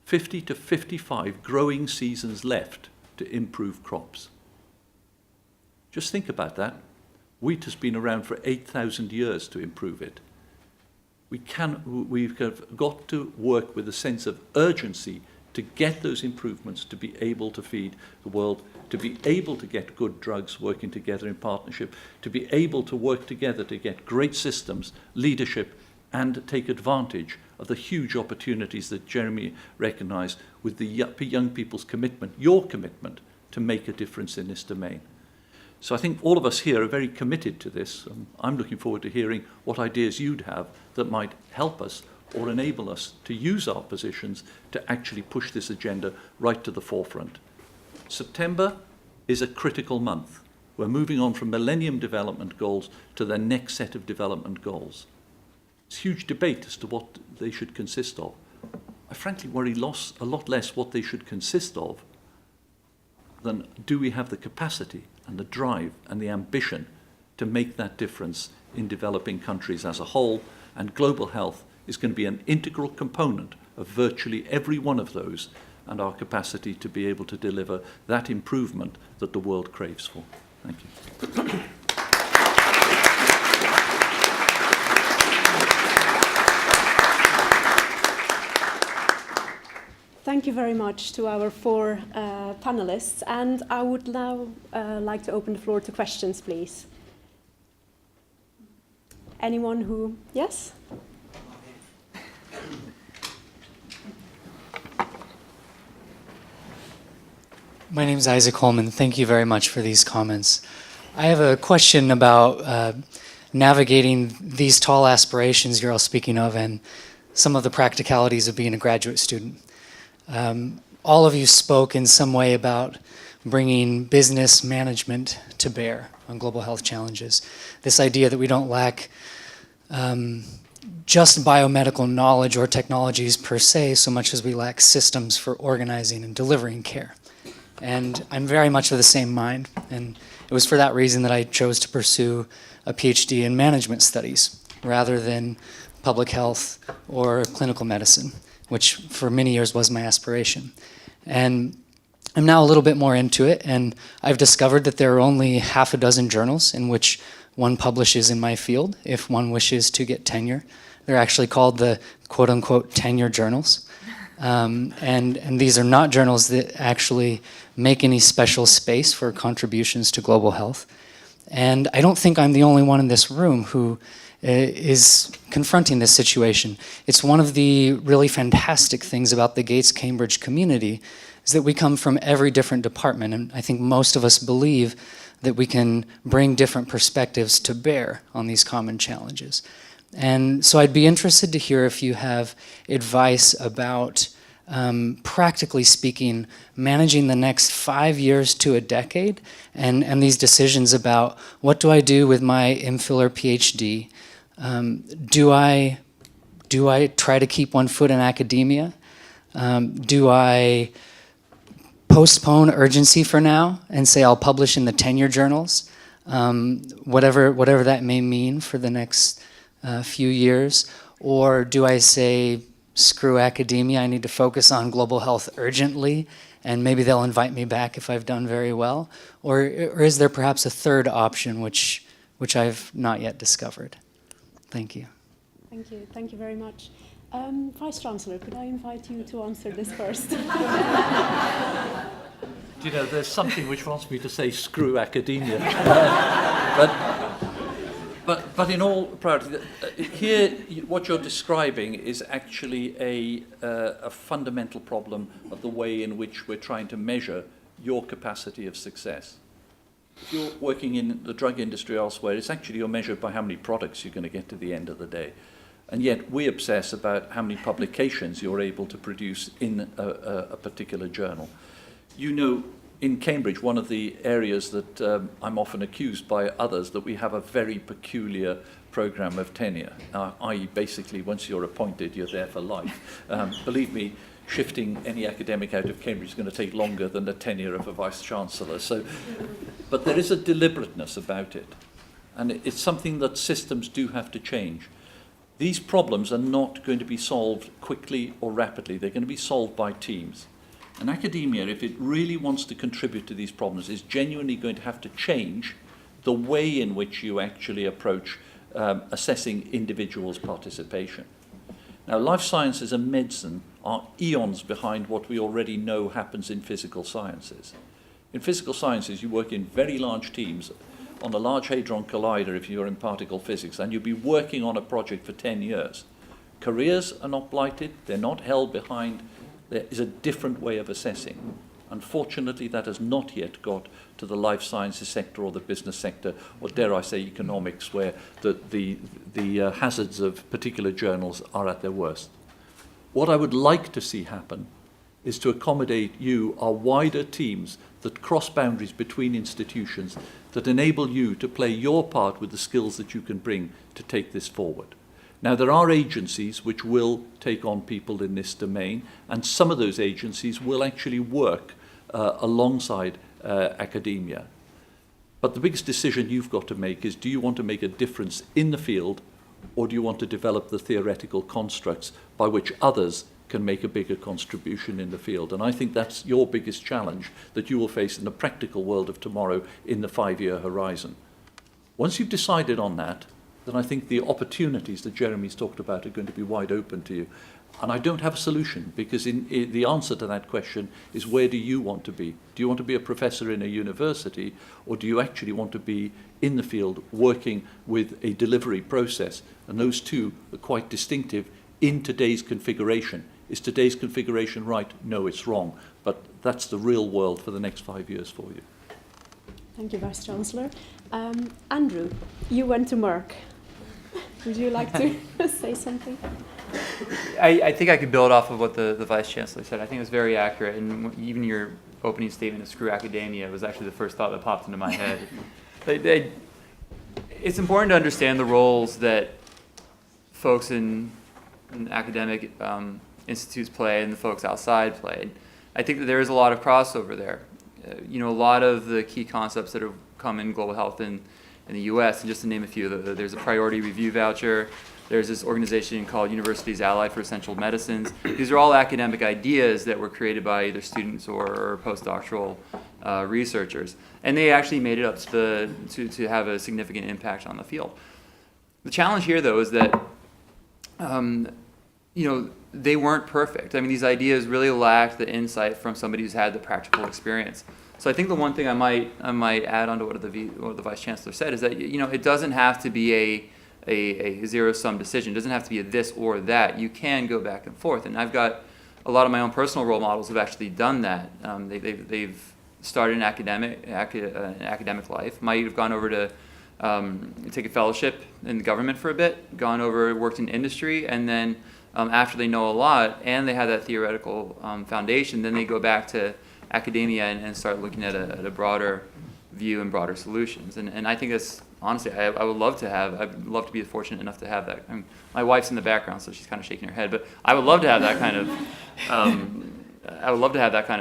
50 to 55 growing seasons left to improve crops? Just think about that. Wheat has been around for 8,000 years to improve it. We've got to work with a sense of urgency to get those improvements, to be able to feed the world, to be able to get good drugs working together in partnership, to be able to work together to get great systems, leadership, and take advantage of the huge opportunities that Jeremy recognized with the young people's commitment, your commitment, to make a difference in this domain. So I think all of us here are very committed to this. I'm looking forward to hearing what ideas you'd have that might help us or enable us to use our positions to actually push this agenda right to the forefront. September is a critical month. We're moving on from Millennium Development Goals to the next set of development goals. It's a huge debate as to what they should consist of. I frankly worry a lot less what they should consist of than do we have the capacity and the drive and the ambition to make that difference in developing countries as a whole, and global health is going to be an integral component of virtually every one of those, and our capacity to be able to deliver that improvement that the world craves for. Thank you. Thank you very much to our 4 panelists, and I would now like to open the floor to questions, please. Anyone who, yes? My name is Isaac Holman. Thank you very much for these comments. I have a question about navigating these tall aspirations you're all speaking of and some of the practicalities of being a graduate student. All of you spoke in some way about bringing business management to bear on global health challenges. This idea that we don't lack just biomedical knowledge or technologies per se, so much as we lack systems for organizing and delivering care. And I'm very much of the same mind, and it was for that reason that I chose to pursue a PhD in management studies rather than public health or clinical medicine, which for many years was my aspiration. And I'm now a little bit more into it, and I've discovered that there are only half a dozen journals in which one publishes in my field if one wishes to get tenure. They're actually called the quote-unquote tenure journals. And these are not journals that actually make any special space for contributions to global health. And I don't think I'm the only one in this room who is confronting this situation. It's one of the really fantastic things about the Gates-Cambridge community is that we come from every different department, and I think most of us believe that we can bring different perspectives to bear on these common challenges. And so I'd be interested to hear if you have advice about, practically speaking, managing the next 5 years to a decade, and these decisions about what do I do with my MPhil or PhD? Do I try to keep one foot in academia? Do I postpone urgency for now and say I'll publish in the tenure journals, whatever that may mean for the next few years? Or do I say, screw academia, I need to focus on global health urgently, and maybe they'll invite me back if I've done very well? Or is there perhaps a third option which I've not yet discovered? Thank you. Thank you. Thank you very much. Vice Chancellor, could I invite you to answer this first? Do you know, there's something which wants me to say screw academia. But in all priority, here what you're describing is actually a fundamental problem of the way in which we're trying to measure your capacity of success. If you're working in the drug industry or elsewhere, it's actually you're measured by how many products you're going to get to the end of the day. And yet we obsess about how many publications you're able to produce in a particular journal. You know, in Cambridge, one of the areas that I'm often accused by others that we have a very peculiar program of tenure, i.e. basically once you're appointed, you're there for life. Believe me, shifting any academic out of Cambridge is going to take longer than the tenure of a vice-chancellor. But there is a deliberateness about it, and it's something that systems do have to change. These problems are not going to be solved quickly or rapidly. They're going to be solved by teams. And academia, if it really wants to contribute to these problems, is genuinely going to have to change the way in which you actually approach assessing individuals' participation. Now, life sciences and medicine are eons behind what we already know happens in physical sciences. In physical sciences, you work in very large teams on a Large Hadron Collider if you're in particle physics, and you'll be working on a project for 10 years. Careers are not blighted, they're not held behind. There is a different way of assessing. Unfortunately, that has not yet got to the life sciences sector or the business sector, or dare I say economics, where the hazards of particular journals are at their worst. What I would like to see happen is to accommodate you, our wider teams that cross boundaries between institutions, that enable you to play your part with the skills that you can bring to take this forward. Now, there are agencies which will take on people in this domain, and some of those agencies will actually work alongside academia. But the biggest decision you've got to make is, do you want to make a difference in the field, or do you want to develop the theoretical constructs by which others can make a bigger contribution in the field? And I think that's your biggest challenge that you will face in the practical world of tomorrow in the 5-year horizon. Once you've decided on that, then I think the opportunities that Jeremy's talked about are going to be wide open to you. And I don't have a solution, because the answer to that question is, where do you want to be? Do you want to be a professor in a university, or do you actually want to be in the field working with a delivery process? And those two are quite distinctive in today's configuration. Is today's configuration right? No, it's wrong. But that's the real world for the next 5 years for you. Thank you, Vice Chancellor. Andrew, you went to Merck. Would you like to say something? I think I could build off of what the Vice Chancellor said. I think it was very accurate, and even your opening statement of Screw Academia was actually the first thought that popped into my head. It's important to understand the roles that folks in academic institutes play and the folks outside play. I think that there is a lot of crossover there. A lot of the key concepts that have come in global health in the US, and just to name a few, there's a priority review voucher, there's this organization called Universities Allied for Essential Medicines. These are all academic ideas that were created by either students or postdoctoral researchers. And they actually made it up to have a significant impact on the field. The challenge here, though, is that they weren't perfect. I mean, these ideas really lacked the insight from somebody who's had the practical experience. So I think the one thing I might add on to what the Vice Chancellor said is that it doesn't have to be a zero-sum decision. It doesn't have to be a this or that. You can go back and forth. And I've got a lot of my own personal role models have actually done that. They've started an academic life. Might have gone over to take a fellowship in the government for a bit, gone over, worked in industry, and then after they know a lot and they have that theoretical foundation, then they go back to academia and start looking at a broader view and broader solutions. And I think that's, honestly, I'd love to be fortunate enough to have that. I mean, my wife's in the background, so she's kind of shaking her head, but I would love to have that kind of,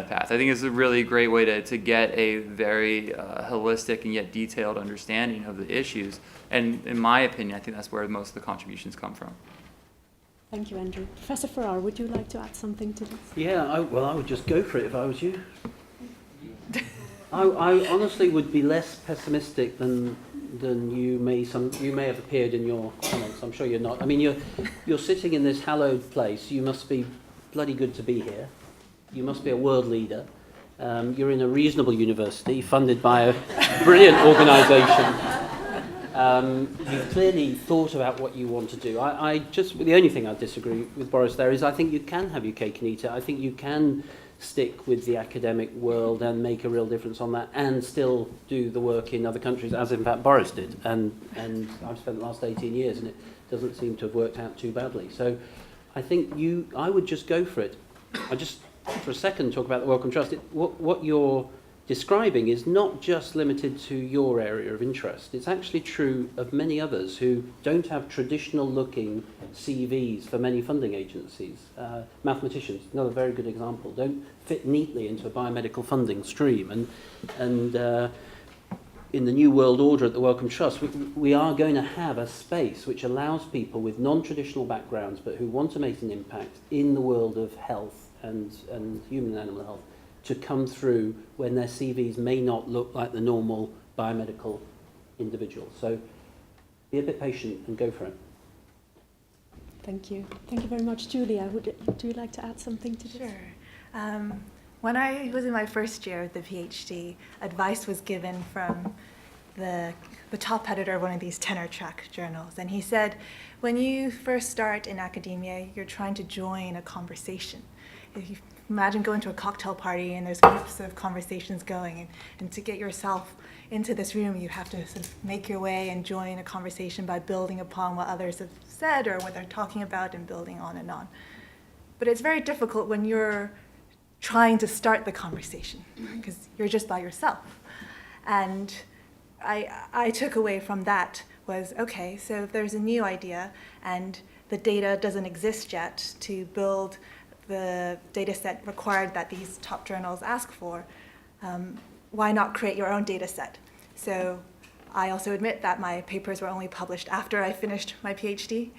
path. I think it's a really great way to get a very holistic and yet detailed understanding of the issues. And in my opinion, I think that's where most of the contributions come from. Thank you, Andrew. Professor Farrar, would you like to add something to this? Yeah, I would just go for it if I was you. I honestly would be less pessimistic than you may have appeared in your comments. I'm sure you're not. I mean, you're sitting in this hallowed place. You must be bloody good to be here. You must be a world leader. You're in a reasonable university funded by a brilliant organisation. You've clearly thought about what you want to do. The only thing I disagree with Boris there is I think you can have your cake and eat it. I think you can stick with the academic world and make a real difference on that and still do the work in other countries, as in fact Boris did. And I've spent the last 18 years and it doesn't seem to have worked out too badly. So I think I would just go for it. I just, for a second, talk about the Wellcome Trust. What you're describing is not just limited to your area of interest. It's actually true of many others who don't have traditional-looking CVs for many funding agencies. Mathematicians, another very good example, don't fit neatly into a biomedical funding stream. And in the new world order at the Wellcome Trust, we are going to have a space which allows people with non-traditional backgrounds but who want to make an impact in the world of health and human and animal health to come through when their CVs may not look like the normal biomedical individual. So be a bit patient and go for it. Thank you. Thank you very much. Julia, do you like to add something to this? Sure. When I was in my first year of the PhD, advice was given from the top editor of one of these tenure track journals. And he said, when you first start in academia, you're trying to join a conversation. If you imagine going to a cocktail party and there's groups of conversations going, and to get yourself into this room, you have to sort of make your way and join a conversation by building upon what others have said or what they're talking about and building on and on. But it's very difficult when you're trying to start the conversation because you're just by yourself. And I took away from that was, okay, so if there's a new idea and the data doesn't exist yet to build the data set required that these top journals ask for, why not create your own data set? So I also admit that my papers were only published after I finished my PhD.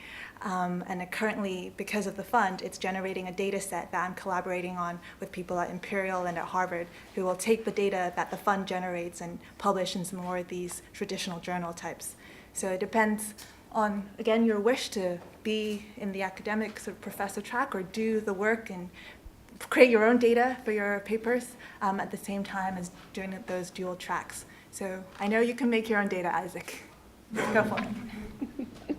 And currently, because of the fund, it's generating a data set that I'm collaborating on with people at Imperial and at Harvard who will take the data that the fund generates and publish in some more of these traditional journal types. So it depends on, again, your wish to be in the academic sort of professor track or do the work and create your own data for your papers at the same time as doing those dual tracks. So I know you can make your own data, Isaac. Go for it.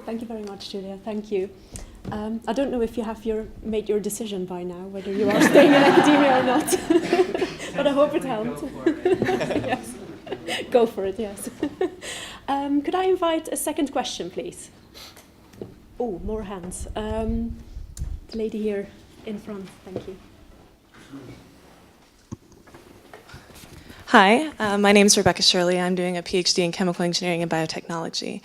Thank you very much, Julia. Thank you. I don't know if you have made your decision by now, whether you are staying in academia or not, but I hope it helped. Yes. Go for it, yes. Could I invite a second question, please? Oh, more hands. The lady here in front, thank you. Hi, my name is Rebecca Shirley. I'm doing a PhD in chemical engineering and biotechnology.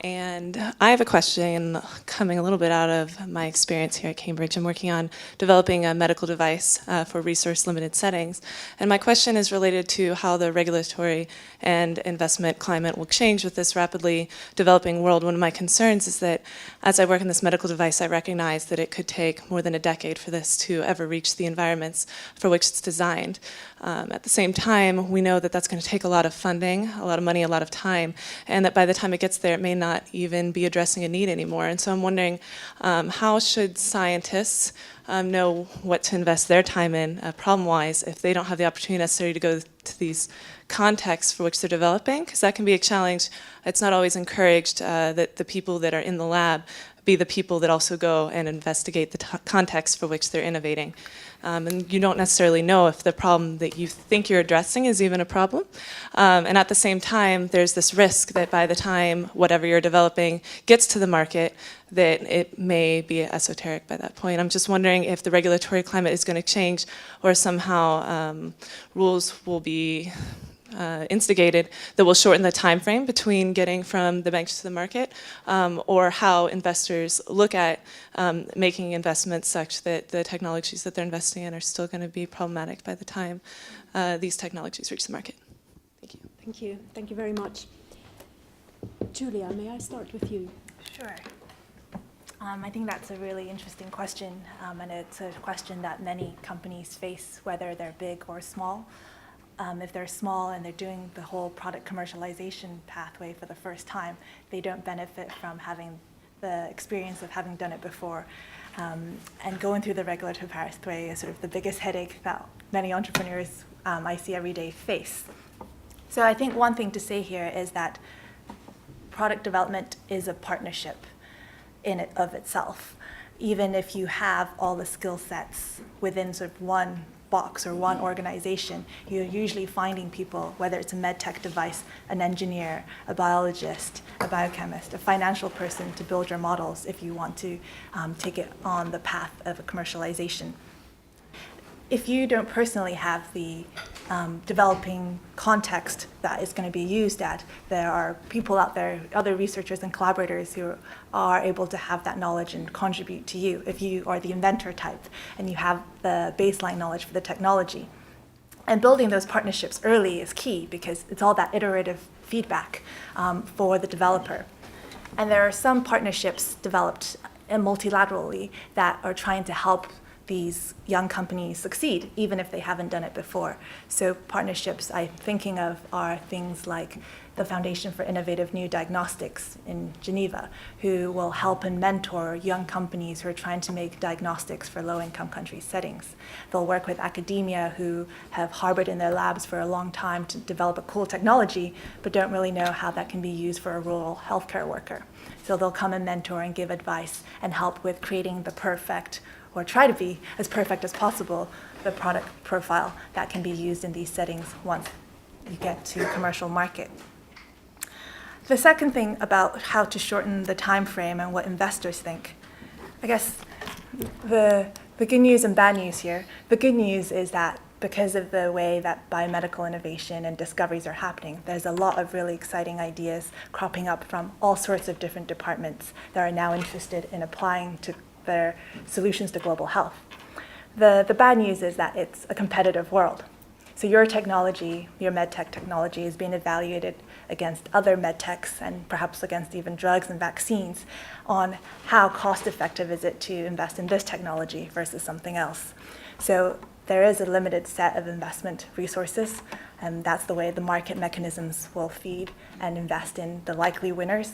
And I have a question coming a little bit out of my experience here at Cambridge. I'm working on developing a medical device for resource-limited settings. And my question is related to how the regulatory and investment climate will change with this rapidly developing world. One of my concerns is that as I work in this medical device, I recognize that it could take more than a decade for this to ever reach the environments for which it's designed. At the same time, we know that that's going to take a lot of funding, a lot of money, a lot of time, and that by the time it gets there, it may not even be addressing a need anymore. And so I'm wondering, how should scientists know what to invest their time in, problem-wise, if they don't have the opportunity necessary to go to these contexts for which they're developing? Because that can be a challenge. It's not always encouraged that the people that are in the lab be the people that also go and investigate the context for which they're innovating. And you don't necessarily know if the problem that you think you're addressing is even a problem. And at the same time, there's this risk that by the time whatever you're developing gets to the market, that it may be esoteric by that point. I'm just wondering if the regulatory climate is going to change, or somehow rules will be instigated that will shorten the time frame between getting from the bench to the market, or how investors look at making investments such that the technologies that they're investing in are still going to be problematic by the time these technologies reach the market. Thank you. Thank you. Thank you very much. Julia, may I start with you? Sure. I think that's a really interesting question, and it's a question that many companies face, whether they're big or small. If they're small and they're doing the whole product commercialization pathway for the first time, they don't benefit from having the experience of having done it before. And going through the regulatory pathway is sort of the biggest headache that many entrepreneurs I see every day face. So I think one thing to say here is that product development is a partnership in it of itself. Even if you have all the skill sets within sort of one box or one organization, you're usually finding people, whether it's a med tech device, an engineer, a biologist, a biochemist, a financial person to build your models if you want to take it on the path of a commercialization. If you don't personally have the developing context that is going to be used at, there are people out there, other researchers and collaborators who are able to have that knowledge and contribute to you if you are the inventor type and you have the baseline knowledge for the technology. And building those partnerships early is key because it's all that iterative feedback for the developer. And there are some partnerships developed multilaterally that are trying to help these young companies succeed, even if they haven't done it before. So partnerships I'm thinking of are things like the Foundation for Innovative New Diagnostics in Geneva, who will help and mentor young companies who are trying to make diagnostics for low-income country settings. They'll work with academia who have harbored in their labs for a long time to develop a cool technology, but don't really know how that can be used for a rural healthcare worker. So they'll come and mentor and give advice and help with creating the perfect, or try to be as perfect as possible, the product profile that can be used in these settings once you get to commercial market. The second thing about how to shorten the time frame and what investors think, I guess the good news and bad news here. The good news is that because of the way that biomedical innovation and discoveries are happening, there's a lot of really exciting ideas cropping up from all sorts of different departments that are now interested in applying to their solutions to global health. The bad news is that it's a competitive world. So your technology, your medtech technology, is being evaluated against other medtechs and perhaps against even drugs and vaccines on how cost effective is it to invest in this technology versus something else. So there is a limited set of investment resources, and that's the way the market mechanisms will feed and invest in the likely winners.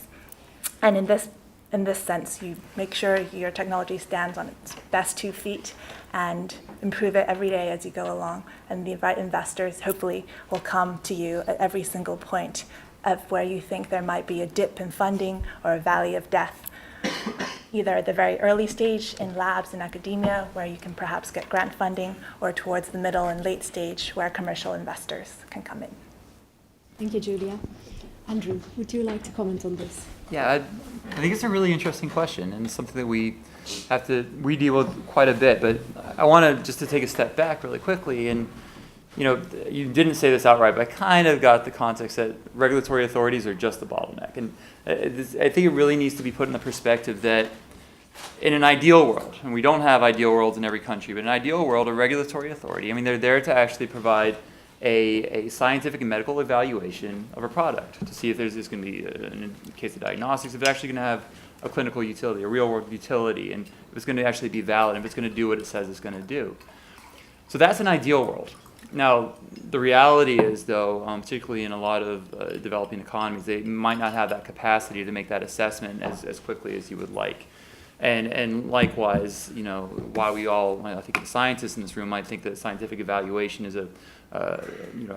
And in this sense, you make sure your technology stands on its best 2 feet and improve it every day as you go along. And the right investors hopefully will come to you at every single point of where you think there might be a dip in funding or a valley of death, either at the very early stage in labs and academia where you can perhaps get grant funding, or towards the middle and late stage where commercial investors can come in. Thank you, Julia. Andrew, would you like to comment on this? Yeah, I think it's a really interesting question, and it's something that we deal with quite a bit. But I want to just to take a step back really quickly and you didn't say this outright, but I kind of got the context that regulatory authorities are just the bottleneck. And I think it really needs to be put in the perspective that in an ideal world, and we don't have ideal worlds in every country, but in an ideal world, a regulatory authority, I mean, they're there to actually provide a scientific and medical evaluation of a product to see if there's going to be, in the case of diagnostics, if it's actually going to have a clinical utility, a real world utility, and if it's going to actually be valid, if it's going to do what it says it's going to do. So that's an ideal world. Now, the reality is, though, particularly in a lot of developing economies, they might not have that capacity to make that assessment as quickly as you would like. And likewise, while I think the scientists in this room might think that scientific evaluation is a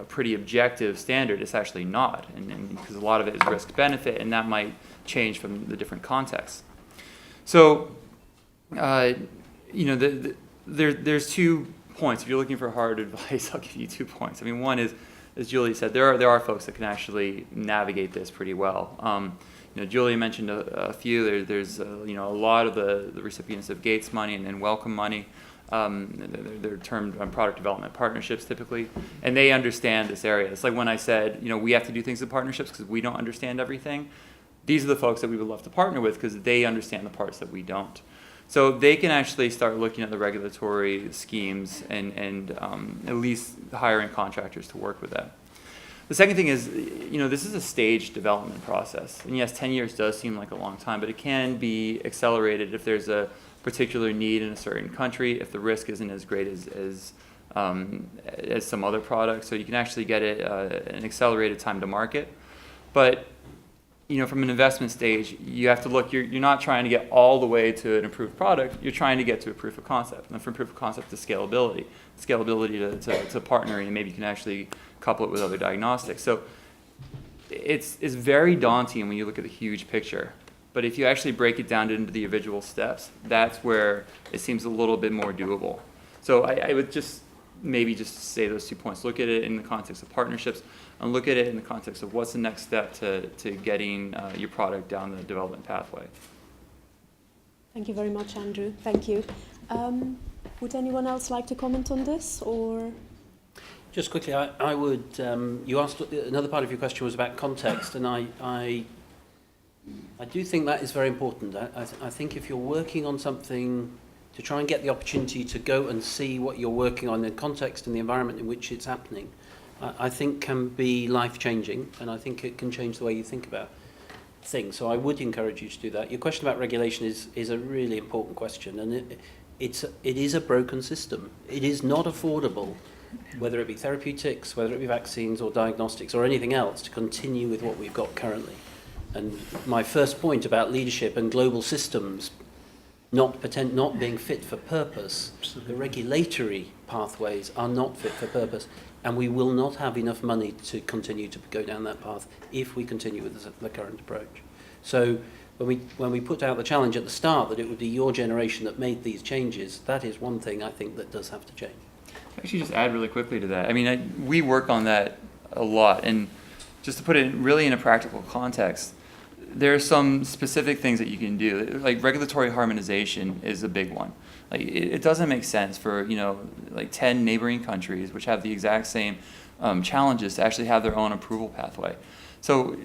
pretty objective standard, it's actually not, and because a lot of it is risk-benefit, and that might change from the different contexts. So, there's 2 points. If you're looking for hard advice, I'll give you 2 points. I mean, one is, as Julie said, there are folks that can actually navigate this pretty well. Julie mentioned a few. There's a lot of the recipients of Gates money and Welcome money. They're termed product development partnerships typically, and they understand this area. It's like when I said, we have to do things in partnerships because we don't understand everything. These are the folks that we would love to partner with because they understand the parts that we don't. So they can actually start looking at the regulatory schemes and at least hiring contractors to work with that. The second thing is, this is a staged development process. And yes, 10 years does seem like a long time, but it can be accelerated if there's a particular need in a certain country, if the risk isn't as great as some other products. So you can actually get it an accelerated time to market. But from an investment stage, you have to look, you're not trying to get all the way to an improved product, you're trying to get to a proof of concept. And from proof of concept to scalability to partnering, and maybe you can actually couple it with other diagnostics. So it's very daunting when you look at the huge picture. But if you actually break it down into the individual steps, that's where it seems a little bit more doable. So I would just say those 2 points. Look at it in the context of partnerships, and look at it in the context of what's the next step to getting your product down the development pathway. Thank you very much, Andrew. Thank you. Would anyone else like to comment on this, or? Just quickly, I would. You asked, another part of your question was about context, and I do think that is very important. I think if you're working on something, to try and get the opportunity to go and see what you're working on, the context and the environment in which it's happening, I think can be life-changing, and I think it can change the way you think about things. So I would encourage you to do that. Your question about regulation is a really important question, and it is a broken system. It is not affordable, whether it be therapeutics, whether it be vaccines or diagnostics or anything else, to continue with what we've got currently. And my first point about leadership and global systems not being fit for purpose, the regulatory pathways are not fit for purpose, and we will not have enough money to continue to go down that path if we continue with the current approach. So when we put out the challenge at the start that it would be your generation that made these changes, that is one thing I think that does have to change. Actually, just add really quickly to that. I mean, we work on that a lot, and just to put it really in a practical context, there are some specific things that you can do. Like regulatory harmonization is a big one. Like it doesn't make sense for 10 neighboring countries which have the exact same challenges to actually have their own approval pathway. So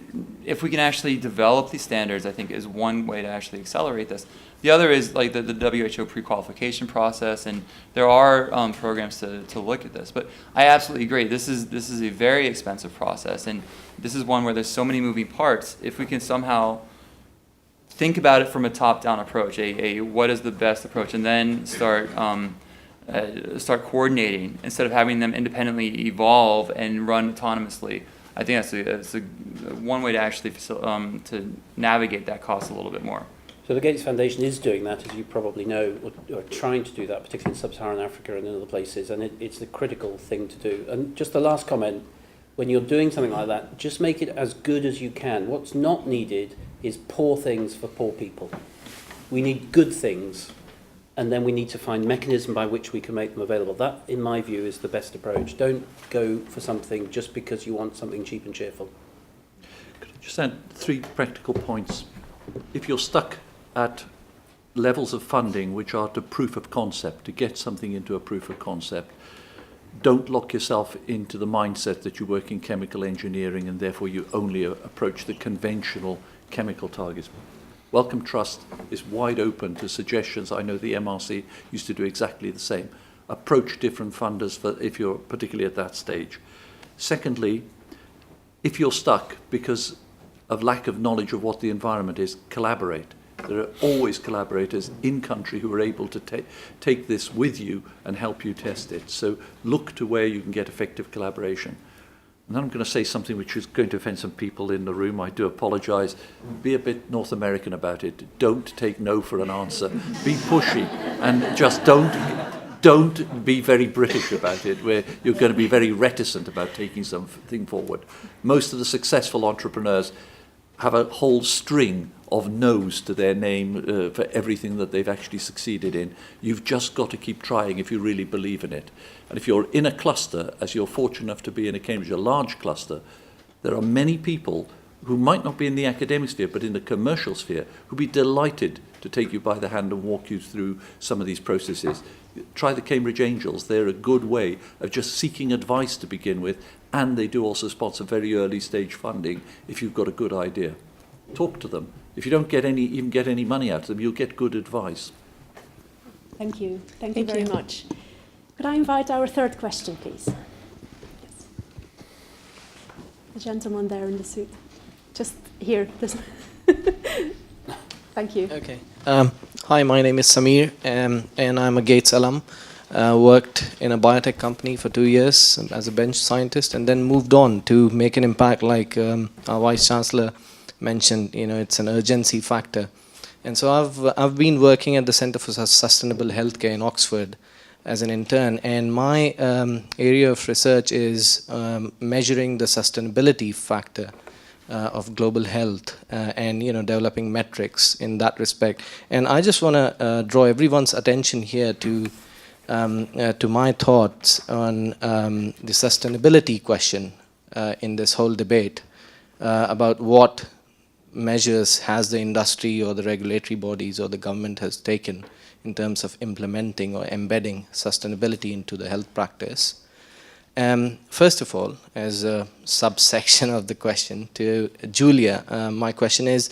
if we can actually develop these standards, I think is one way to actually accelerate this. The other is like the WHO pre-qualification process, and there are programs to look at this. But I absolutely agree. This is a very expensive process, and this is one where there's so many moving parts. If we can somehow think about it from a top-down approach, a what is the best approach, and then start coordinating instead of having them independently evolve and run autonomously. I think that's a one way to actually to navigate that cost a little bit more. So the Gates Foundation is doing that, as you probably know, or trying to do that, particularly in sub-Saharan Africa and in other places, and it's the critical thing to do. And just the last comment, when you're doing something like that, just make it as good as you can. What's not needed is poor things for poor people. We need good things, and then we need to find mechanism by which we can make them available. That, in my view, is the best approach. Don't go for something just because you want something cheap and cheerful. Could I just add 3 practical points? If you're stuck at levels of funding which are to proof of concept, to get something into a proof of concept, don't lock yourself into the mindset that you work in chemical engineering and therefore you only approach the conventional chemical targets. Wellcome Trust is wide open to suggestions. I know the MRC used to do exactly the same. Approach different funders if you're particularly at that stage. Secondly, if you're stuck because of lack of knowledge of what the environment is, collaborate. There are always collaborators in country who are able to take this with you and help you test it. So look to where you can get effective collaboration. And then I'm going to say something which is going to offend some people in the room. I do apologize. Be a bit North American about it. Don't take no for an answer. Be pushy and just don't be very British about it, where you're going to be very reticent about taking something forward. Most of the successful entrepreneurs have a whole string of no's to their name for everything that they've actually succeeded in. You've just got to keep trying if you really believe in it. And if you're in a cluster, as you're fortunate enough to be in a Cambridge, a large cluster, there are many people who might not be in the academic sphere, but in the commercial sphere, who'd be delighted to take you by the hand and walk you through some of these processes. Try the Cambridge Angels. They're a good way of just seeking advice to begin with, and they do also sponsor very early stage funding if you've got a good idea. Talk to them. If you don't even get any money out of them, you'll get good advice. Thank you. Thank you very much. Could I invite our third question, please? Yes. The gentleman there in the suit. Just here. Thank you. Okay. Hi, my name is Samir, and I'm a Gates alum. Worked in a biotech company for 2 years as a bench scientist, and then moved on to make an impact, like our Vice Chancellor mentioned. You know, it's an urgency factor. And so I've been working at the Center for Sustainable Healthcare in Oxford as an intern, and my area of research is measuring the sustainability factor of global health and developing metrics in that respect. And I just want to draw everyone's attention here to my thoughts on the sustainability question in this whole debate about what measures has the industry or the regulatory bodies or the government has taken in terms of implementing or embedding sustainability into the health practice. First of all, as a subsection of the question to Julia, my question is,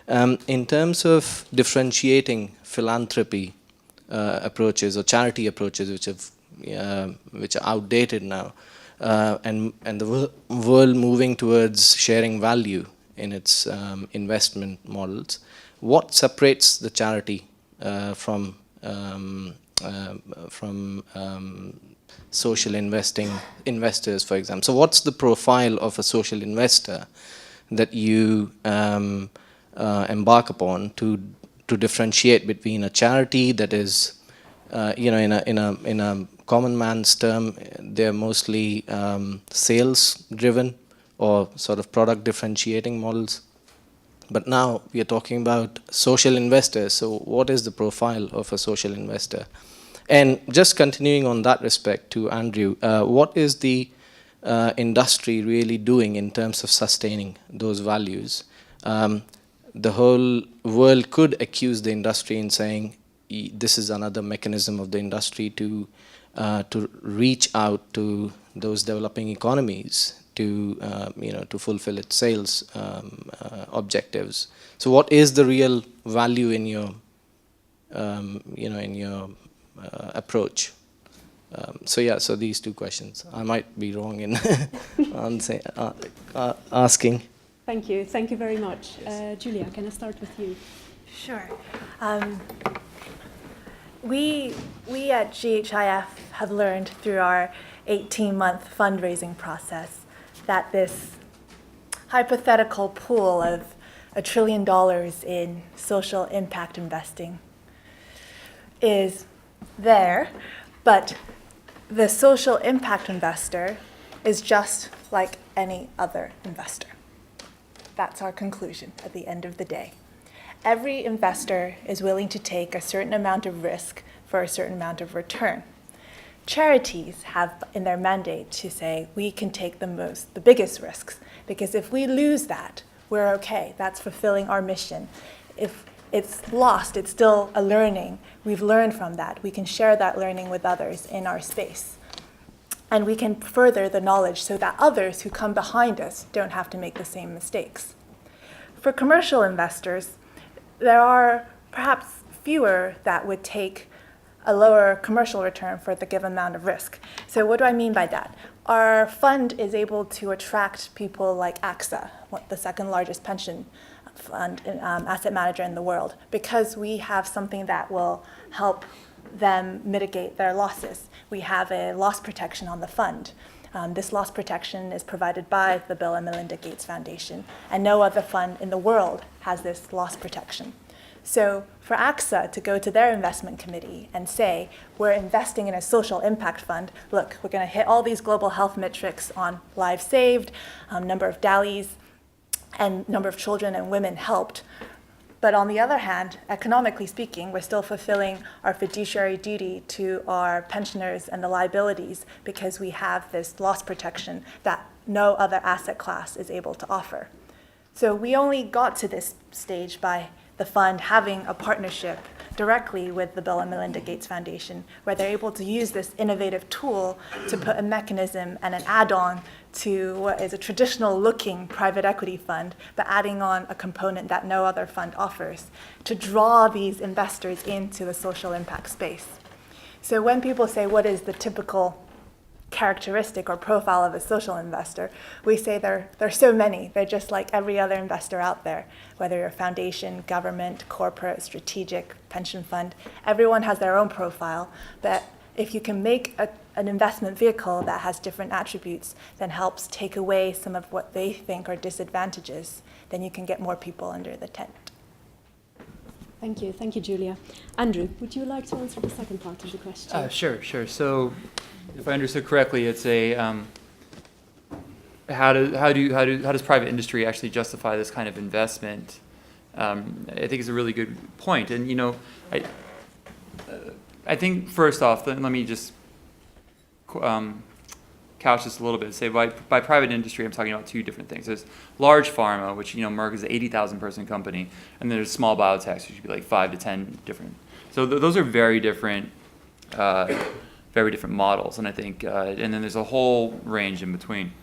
in terms of differentiating philanthropy approaches or charity approaches, which are outdated now, and the world moving towards sharing value in its investment models, what separates the charity from social investors, for example? So what's the profile of a social investor that you embark upon to differentiate between a charity that is, in a common man's term, they're mostly sales driven or sort of product differentiating models. But now we are talking about social investors. So what is the profile of a social investor? And just continuing on that respect to Andrew, what is the industry really doing in terms of sustaining those values? The whole world could accuse the industry in saying this is another mechanism of the industry to reach out to those developing economies to fulfill its sales objectives. So what is the real value in your approach? So these two questions. I might be wrong in asking. Thank you. Thank you very much. Julia, can I start with you? Sure. We at GHIF have learned through our 18-month fundraising process that this hypothetical pool of $1 trillion in social impact investing is there, but the social impact investor is just like any other investor. That's our conclusion at the end of the day. Every investor is willing to take a certain amount of risk for a certain amount of return. Charities have in their mandate to say we can take the biggest risks, because if we lose that, we're okay. That's fulfilling our mission. If it's lost, it's still a learning. We've learned from that. We can share that learning with others in our space. And we can further the knowledge so that others who come behind us don't have to make the same mistakes. For commercial investors, there are perhaps fewer that would take a lower commercial return for the given amount of risk. So what do I mean by that? Our fund is able to attract people like AXA, the second largest pension fund asset manager in the world, because we have something that will help them mitigate their losses. We have a loss protection on the fund. This loss protection is provided by the Bill and Melinda Gates Foundation, and no other fund in the world has this loss protection. So for AXA to go to their investment committee and say, we're investing in a social impact fund, look, we're going to hit all these global health metrics on lives saved, number of DALYs, and number of children and women helped. But on the other hand, economically speaking, we're still fulfilling our fiduciary duty to our pensioners and the liabilities because we have this loss protection that no other asset class is able to offer. So we only got to this stage by the fund having a partnership directly with the Bill and Melinda Gates Foundation, where they're able to use this innovative tool to put a mechanism and an add-on to what is a traditional looking private equity fund, but adding on a component that no other fund offers to draw these investors into the social impact space. So when people say, what is the typical characteristic or profile of a social investor, we say there's so many. They're just like every other investor out there, whether you're a foundation, government, corporate, strategic, pension fund. Everyone has their own profile, but if you can make an investment vehicle that has different attributes, then helps take away some of what they think are disadvantages, then you can get more people under the tent. Thank you, Julia. Andrew, would you like to answer the second part of the question? Sure. So, if I understood correctly, it's a how does private industry actually justify this kind of investment? I think it's a really good point, and I think first off, let me just couch this a little bit. Say by private industry, I'm talking about two different things. There's large pharma, which Merck is an 80,000 person company, and then there's small biotechs, which would be like 5 to 10 different. So those are very different models, and I think, and then there's a whole range in between.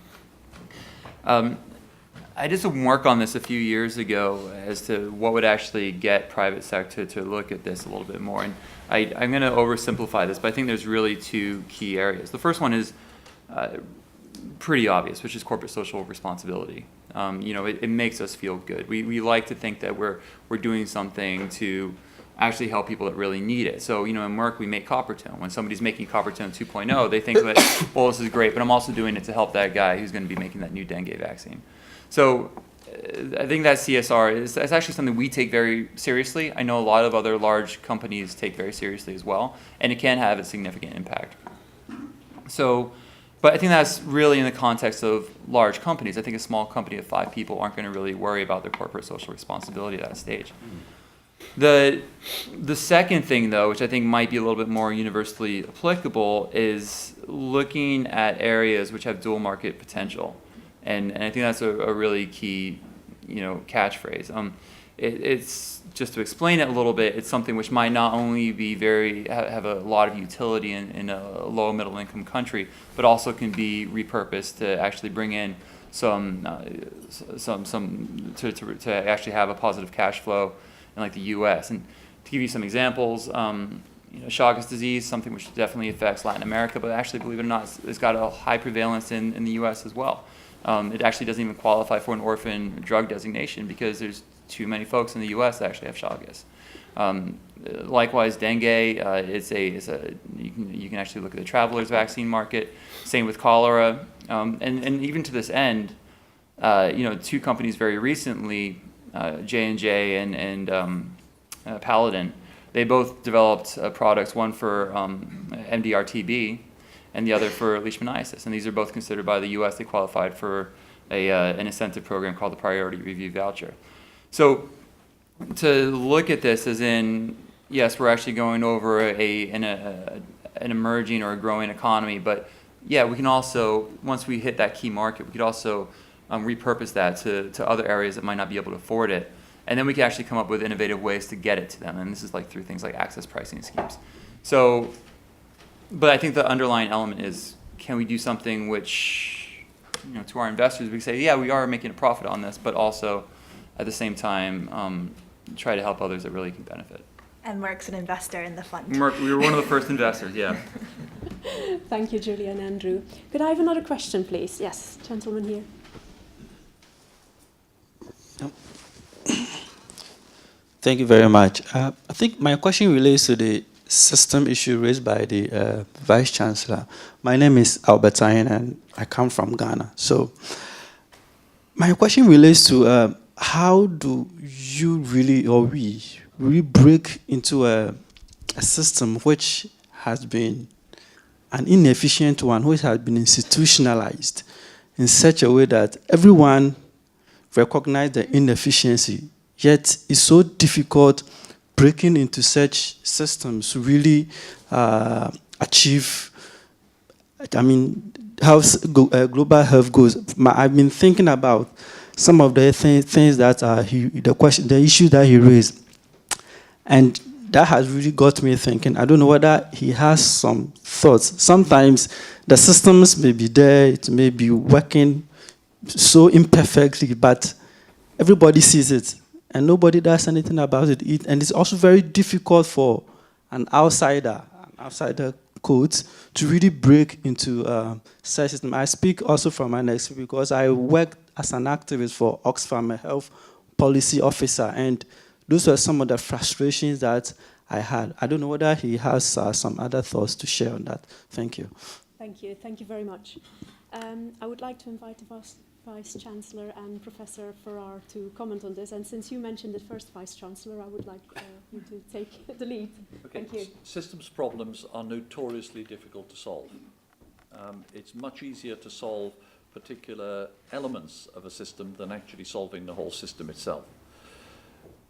I did some work on this a few years ago as to what would actually get private sector to look at this a little bit more, and I'm going to oversimplify this, but I think there's really two key areas. The first one is pretty obvious, which is corporate social responsibility. It makes us feel good. We like to think that we're doing something to actually help people that really need it. So, in Merck, we make Coppertone. When somebody's making Coppertone 2.0, they think that, well, this is great, but I'm also doing it to help that guy who's going to be making that new dengue vaccine. So I think that CSR is actually something we take very seriously. I know a lot of other large companies take very seriously as well, and it can have a significant impact. So, but I think that's really in the context of large companies. I think a small company of 5 people aren't going to really worry about their corporate social responsibility at that stage. The second thing, though, which I think might be a little bit more universally applicable, is looking at areas which have dual market potential. And I think that's a really key, catchphrase. It's just to explain it a little bit. It's something which might not only be have a lot of utility in a low middle income country, but also can be repurposed to actually bring in some to actually have a positive cash flow in like the U.S. And to give you some examples, Chagas disease, something which definitely affects Latin America, but actually, believe it or not, it's got a high prevalence in the U.S. as well. It actually doesn't even qualify for an orphan drug designation because there's too many folks in the U.S. that actually have Chagas. Likewise, dengue, you can actually look at the traveler's vaccine market. Same with cholera, and even to this end, 2 companies very recently, J&J and Paladin, they both developed products, one for MDR-TB and the other for leishmaniasis. And these are both considered by the U.S. They qualified for an incentive program called the Priority Review Voucher. So to look at this as in, yes, we're actually going over an emerging or a growing economy, but yeah, we can also, once we hit that key market, we could also repurpose that to other areas that might not be able to afford it. And then we can actually come up with innovative ways to get it to them. And this is like through things like access pricing schemes. So, but I think the underlying element is can we do something which, to our investors, we say, yeah, we are making a profit on this, but also at the same time, try to help others that really can benefit. And Merck's an investor in the fund. Merck, we were one of the first investors, yeah. Thank you, Julia and Andrew. Could I have another question, please? Yes, gentleman here. Thank you very much. I think my question relates to the system issue raised by the Vice Chancellor. My name is Albertine and I come from Ghana. So my question relates to how do you really, or we break into a system which has been an inefficient one, which has been institutionalized in such a way that everyone recognizes the inefficiency, yet it's so difficult breaking into such systems to really achieve, global health goals. I've been thinking about some of the things that the issue that he raised, and that has really got me thinking. I don't know whether he has some thoughts. Sometimes the systems may be there, it may be working so imperfectly, but everybody sees it, and nobody does anything about it. And it's also very difficult for an outsider codes to really break into such system. I speak also from my experience because I worked as an activist for Oxfam, a health policy officer, and those were some of the frustrations that I had. I don't know whether he has some other thoughts to share on that. Thank you. Thank you. Thank you very much. I would like to invite the Vice Chancellor and Professor Farrar to comment on this. And since you mentioned it first, Vice Chancellor, I would like you to take the lead. Okay. Thank you. Systems problems are notoriously difficult to solve. It's much easier to solve particular elements of a system than actually solving the whole system itself.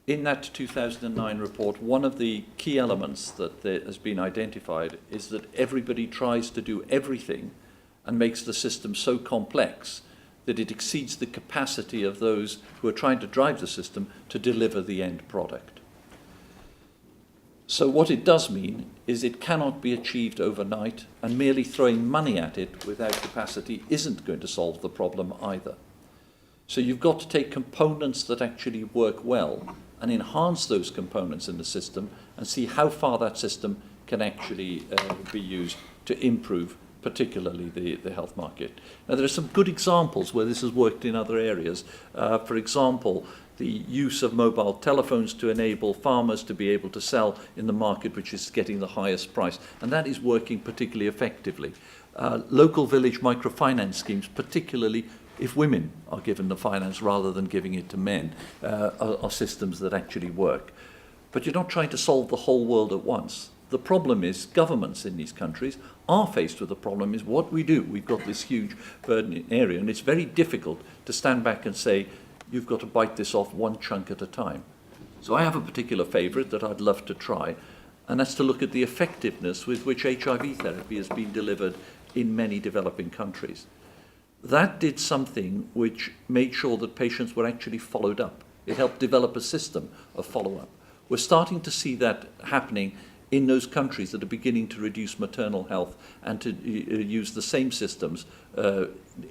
In that 2009 report, one of the key elements that has been identified is that everybody tries to do everything and makes the system so complex that it exceeds the capacity of those who are trying to drive the system to deliver the end product. So what it does mean is it cannot be achieved overnight, and merely throwing money at it without capacity isn't going to solve the problem either. So you've got to take components that actually work well and enhance those components in the system and see how far that system can actually be used to improve particularly the health market. Now, there are some good examples where this has worked in other areas. For example, the use of mobile telephones to enable farmers to be able to sell in the market which is getting the highest price, and that is working particularly effectively. Local village microfinance schemes, particularly if women are given the finance rather than giving it to men, are systems that actually work. But you're not trying to solve the whole world at once. The problem is governments in these countries are faced with the problem is what we do. We've got this huge burden area, and it's very difficult to stand back and say, you've got to bite this off one chunk at a time. So I have a particular favourite that I'd love to try, and that's to look at the effectiveness with which HIV therapy has been delivered in many developing countries. That did something which made sure that patients were actually followed up. It helped develop a system of follow-up. We're starting to see that happening in those countries that are beginning to reduce maternal health and to use the same systems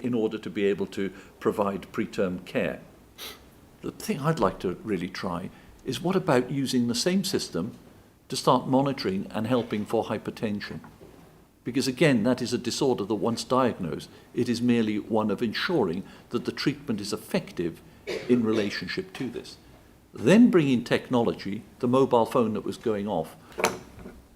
in order to be able to provide preterm care. The thing I'd like to really try is what about using the same system to start monitoring and helping for hypertension? Because again, that is a disorder that once diagnosed, it is merely one of ensuring that the treatment is effective in relationship to this. Then bring in technology, the mobile phone that was going off,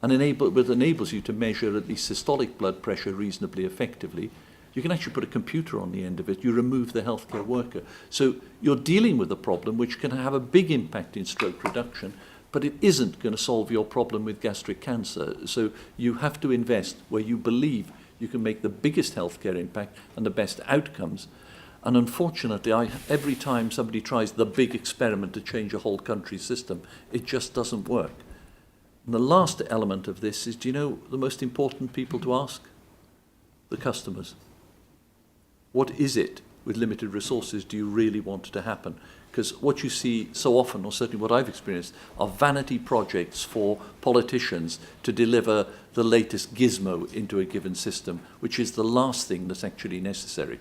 and enables you to measure at least systolic blood pressure reasonably effectively. You can actually put a computer on the end of it. You remove the healthcare worker. So you're dealing with a problem which can have a big impact in stroke reduction, but it isn't going to solve your problem with gastric cancer. So you have to invest where you believe you can make the biggest healthcare impact and the best outcomes. And unfortunately, every time somebody tries the big experiment to change a whole country's system, it just doesn't work. And the last element of this is, do you know the most important people to ask? The customers. What is it with limited resources do you really want to happen? Because what you see so often, or certainly what I've experienced, are vanity projects for politicians to deliver the latest gizmo into a given system, which is the last thing that's actually necessary.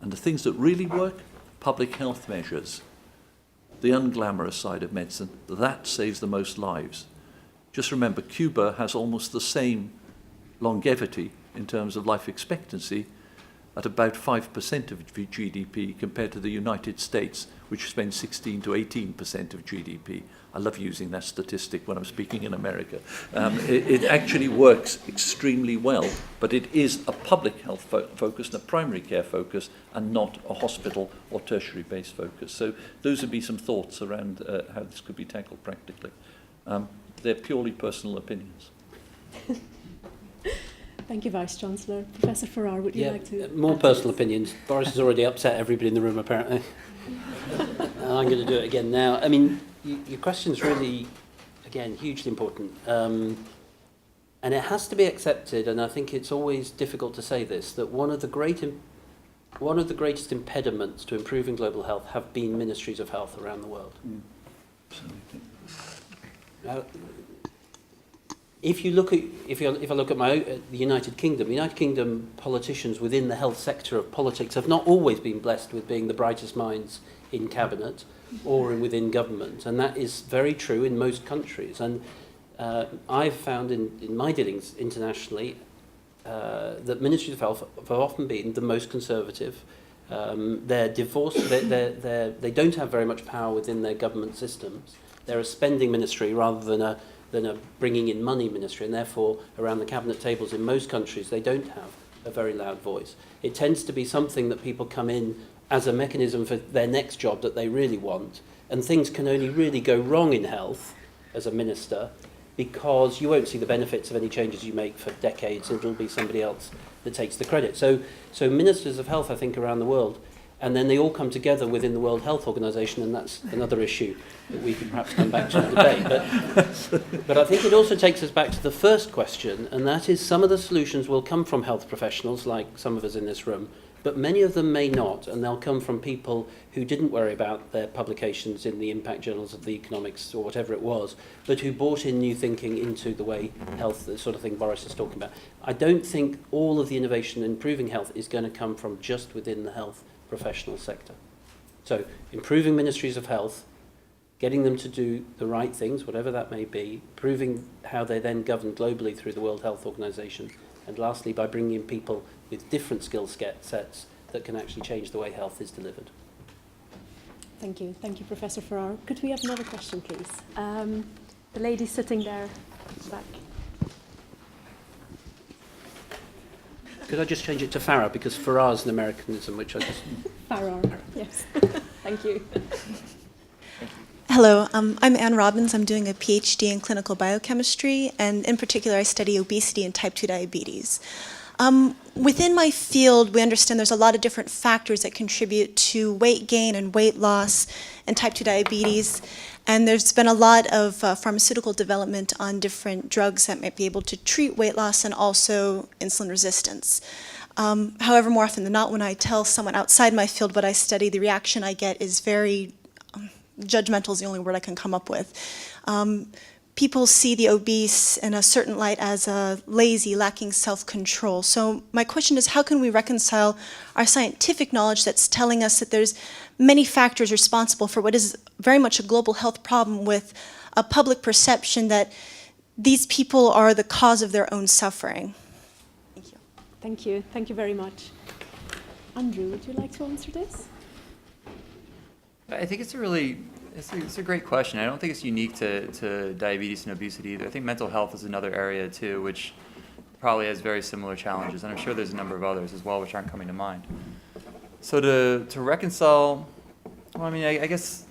And the things that really work, public health measures, the unglamorous side of medicine, that saves the most lives. Just remember, Cuba has almost the same longevity in terms of life expectancy at about 5% of GDP compared to the United States, which spends 16 to 18% of GDP. I love using that statistic when I'm speaking in America. It actually works extremely well, but it is a public health focus and a primary care focus and not a hospital or tertiary-based focus. So those would be some thoughts around how this could be tackled practically. They're purely personal opinions. Thank you, Vice-Chancellor. Professor Farrar, would you like to... More personal opinions. Boris has already upset everybody in the room, apparently. And I'm going to do it again now. I mean, your question's really, again, hugely important. And it has to be accepted, and I think it's always difficult to say this, that one of the greatest impediments to improving global health have been ministries of health around the world. Now, if I look at the United Kingdom politicians within the health sector of politics have not always been blessed with being the brightest minds in cabinet or within government, and that is very true in most countries. And I've found in my dealings internationally that ministries of health have often been the most conservative. They're divorced. They don't have very much power within their government systems. They're a spending ministry rather than a bringing in money ministry, and therefore around the cabinet tables in most countries they don't have a very loud voice. It tends to be something that people come in as a mechanism for their next job that they really want, and things can only really go wrong in health as a minister because you won't see the benefits of any changes you make for decades. It'll be somebody else that takes the credit. So ministers of health, I think, around the world, and then they all come together within the World Health Organization, and that's another issue that we can perhaps come back to and debate. But I think it also takes us back to the first question, and that is some of the solutions will come from health professionals, like some of us in this room, but many of them may not, and they'll come from people who didn't worry about their publications in the impact journals of the economics or whatever it was, but who brought in new thinking into the way health, the sort of thing Boris is talking about. I don't think all of the innovation in improving health is going to come from just within the health professional sector. So improving ministries of health, getting them to do the right things, whatever that may be, proving how they then govern globally through the World Health Organization, and lastly by bringing in people with different skill sets that can actually change the way health is delivered. Thank you, Professor Farrar. Could we have another question, please? The lady sitting there at the back. Could I just change it to Farrar, because Farrar is an Americanism, which I just... Farrar, yes. Thank you. Hello, I'm Anne Robbins. I'm doing a PhD in clinical biochemistry, and in particular I study obesity and type 2 diabetes. Within my field, we understand there's a lot of different factors that contribute to weight gain and weight loss and type 2 diabetes, and there's been a lot of pharmaceutical development on different drugs that might be able to treat weight loss and also insulin resistance. However, more often than not, when I tell someone outside my field what I study, the reaction I get is very judgmental is the only word I can come up with. People see the obese in a certain light as lazy, lacking self-control. So my question is, how can we reconcile our scientific knowledge that's telling us that there's many factors responsible for what is very much a global health problem with a public perception that these people are the cause of their own suffering? Thank you. Thank you. Thank you very much. Andrew, would you like to answer this? I think it's a great question. I don't think it's unique to diabetes and obesity either. I think mental health is another area too, which probably has very similar challenges, and I'm sure there's a number of others as well which aren't coming to mind. So to reconcile, well, I mean, I guess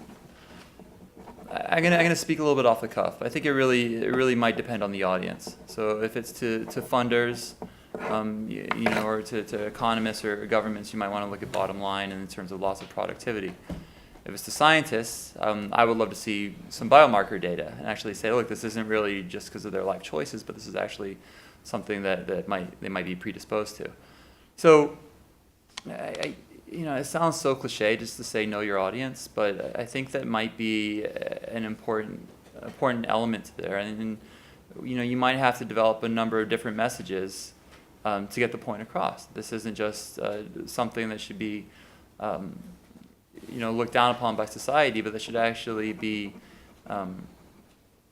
I'm gonna speak a little bit off the cuff. I think it really might depend on the audience. So if it's to funders, or to economists or governments, you might want to look at bottom line in terms of loss of productivity. If it's to scientists, I would love to see some biomarker data and actually say, look, this isn't really just because of their life choices, but this is actually something that they might be predisposed to. So it sounds so cliche just to say know your audience, but I think that might be an important element to there. And you might have to develop a number of different messages to get the point across. This isn't just something that should be looked down upon by society, but that should actually be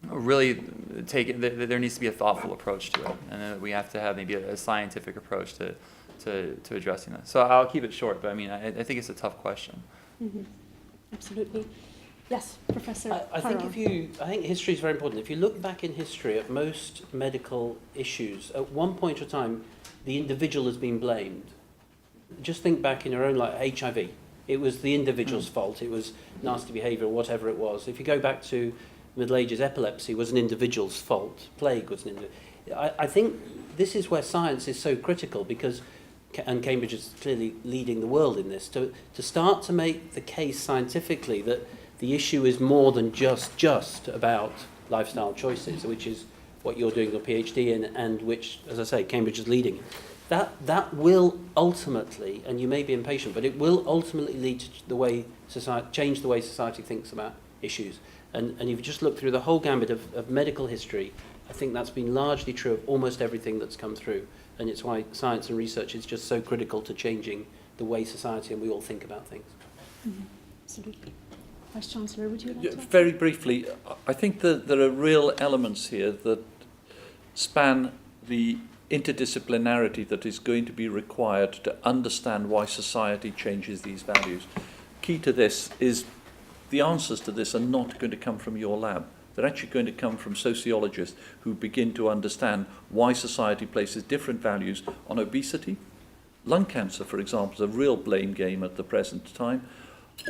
really taken. There needs to be a thoughtful approach to it, and then we have to have maybe a scientific approach to addressing that. So I'll keep it short, but I mean, I think it's a tough question. Mm-hmm. Absolutely. Yes, Professor. I think history is very important. If you look back in history at most medical issues, at one point in time, the individual has been blamed. Just think back in your own life, HIV. It was the individual's fault. It was nasty behaviour, or whatever it was. If you go back to Middle Ages, epilepsy was an individual's fault. Plague was an individual. I think this is where science is so critical, because, and Cambridge is clearly leading the world in this, to start to make the case scientifically that the issue is more than just about lifestyle choices, which is what you're doing your PhD in, and which, as I say, Cambridge is leading. That will ultimately, and you may be impatient, but it will ultimately lead to the way change the way society thinks about issues. And if you just look through the whole gambit of medical history, I think that's been largely true of almost everything that's come through. And it's why science and research is just so critical to changing the way society and we all think about things. Mm-hmm. Absolutely. Vice Chancellor, would you like to? Very briefly, I think that there are real elements here that span the interdisciplinarity that is going to be required to understand why society changes these values. Key to this is the answers to this are not going to come from your lab. They're actually going to come from sociologists who begin to understand why society places different values on obesity. Lung cancer, for example, is a real blame game at the present time,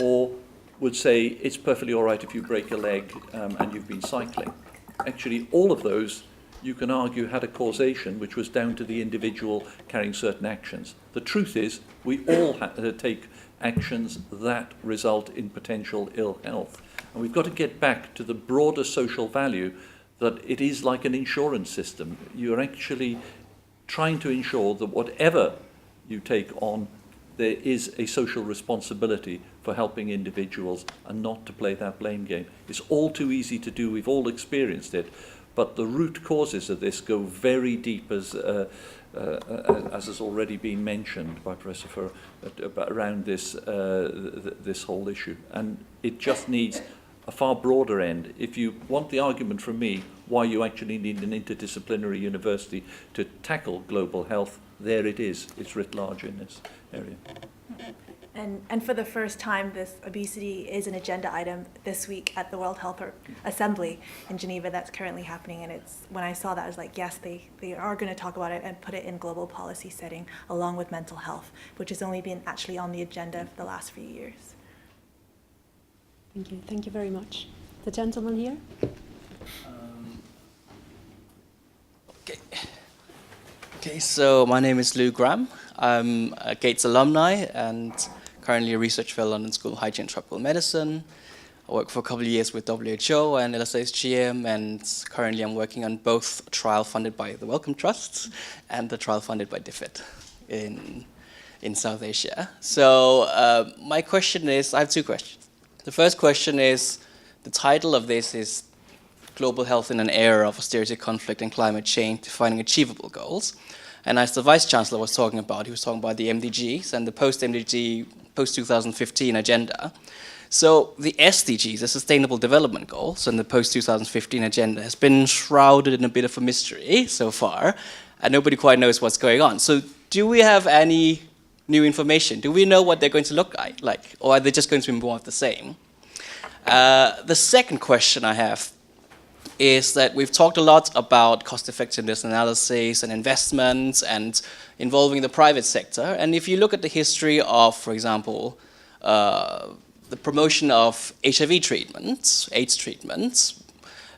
or would say it's perfectly all right if you break a leg and you've been cycling. Actually, all of those, you can argue, had a causation which was down to the individual carrying certain actions. The truth is, we all have to take actions that result in potential ill health. And we've got to get back to the broader social value that it is like an insurance system. You're actually trying to ensure that whatever you take on, there is a social responsibility for helping individuals and not to play that blame game. It's all too easy to do. We've all experienced it. But the root causes of this go very deep, as has already been mentioned by Professor Furr, around this this whole issue. And it just needs a far broader end. If you want the argument from me why you actually need an interdisciplinary university to tackle global health, there it is. It's writ large in this area. And for the first time, this obesity is an agenda item this week at the World Health Assembly in Geneva. That's currently happening, and it's when I saw that, I was like, yes, they are going to talk about it and put it in global policy setting along with mental health, which has only been actually on the agenda for the last few years. Thank you. Thank you very much. The gentleman here. Okay, so my name is Lou Graham. I'm a Gates alumni and currently a research fellow at London School of Hygiene and Tropical Medicine. I worked for a couple of years with WHO and LSHGM, and currently I'm working on both a trial funded by the Wellcome Trust and the trial funded by DFID in South Asia. So my question is, I have two questions. The first question is, the title of this is Global Health in an Era of Austerity, Conflict and Climate Change, Defining Achievable Goals. And as the Vice Chancellor was talking about, he was talking about the MDGs and the post-MDG, post-2015 agenda. So the SDGs, the Sustainable Development Goals, and the post-2015 agenda has been shrouded in a bit of a mystery so far, and nobody quite knows what's going on. So do we have any new information? Do we know what they're going to look like, or are they just going to be more of the same? The second question I have is that we've talked a lot about cost-effectiveness analysis and investments and involving the private sector. And if you look at the history of, for example, the promotion of HIV treatments, AIDS treatments,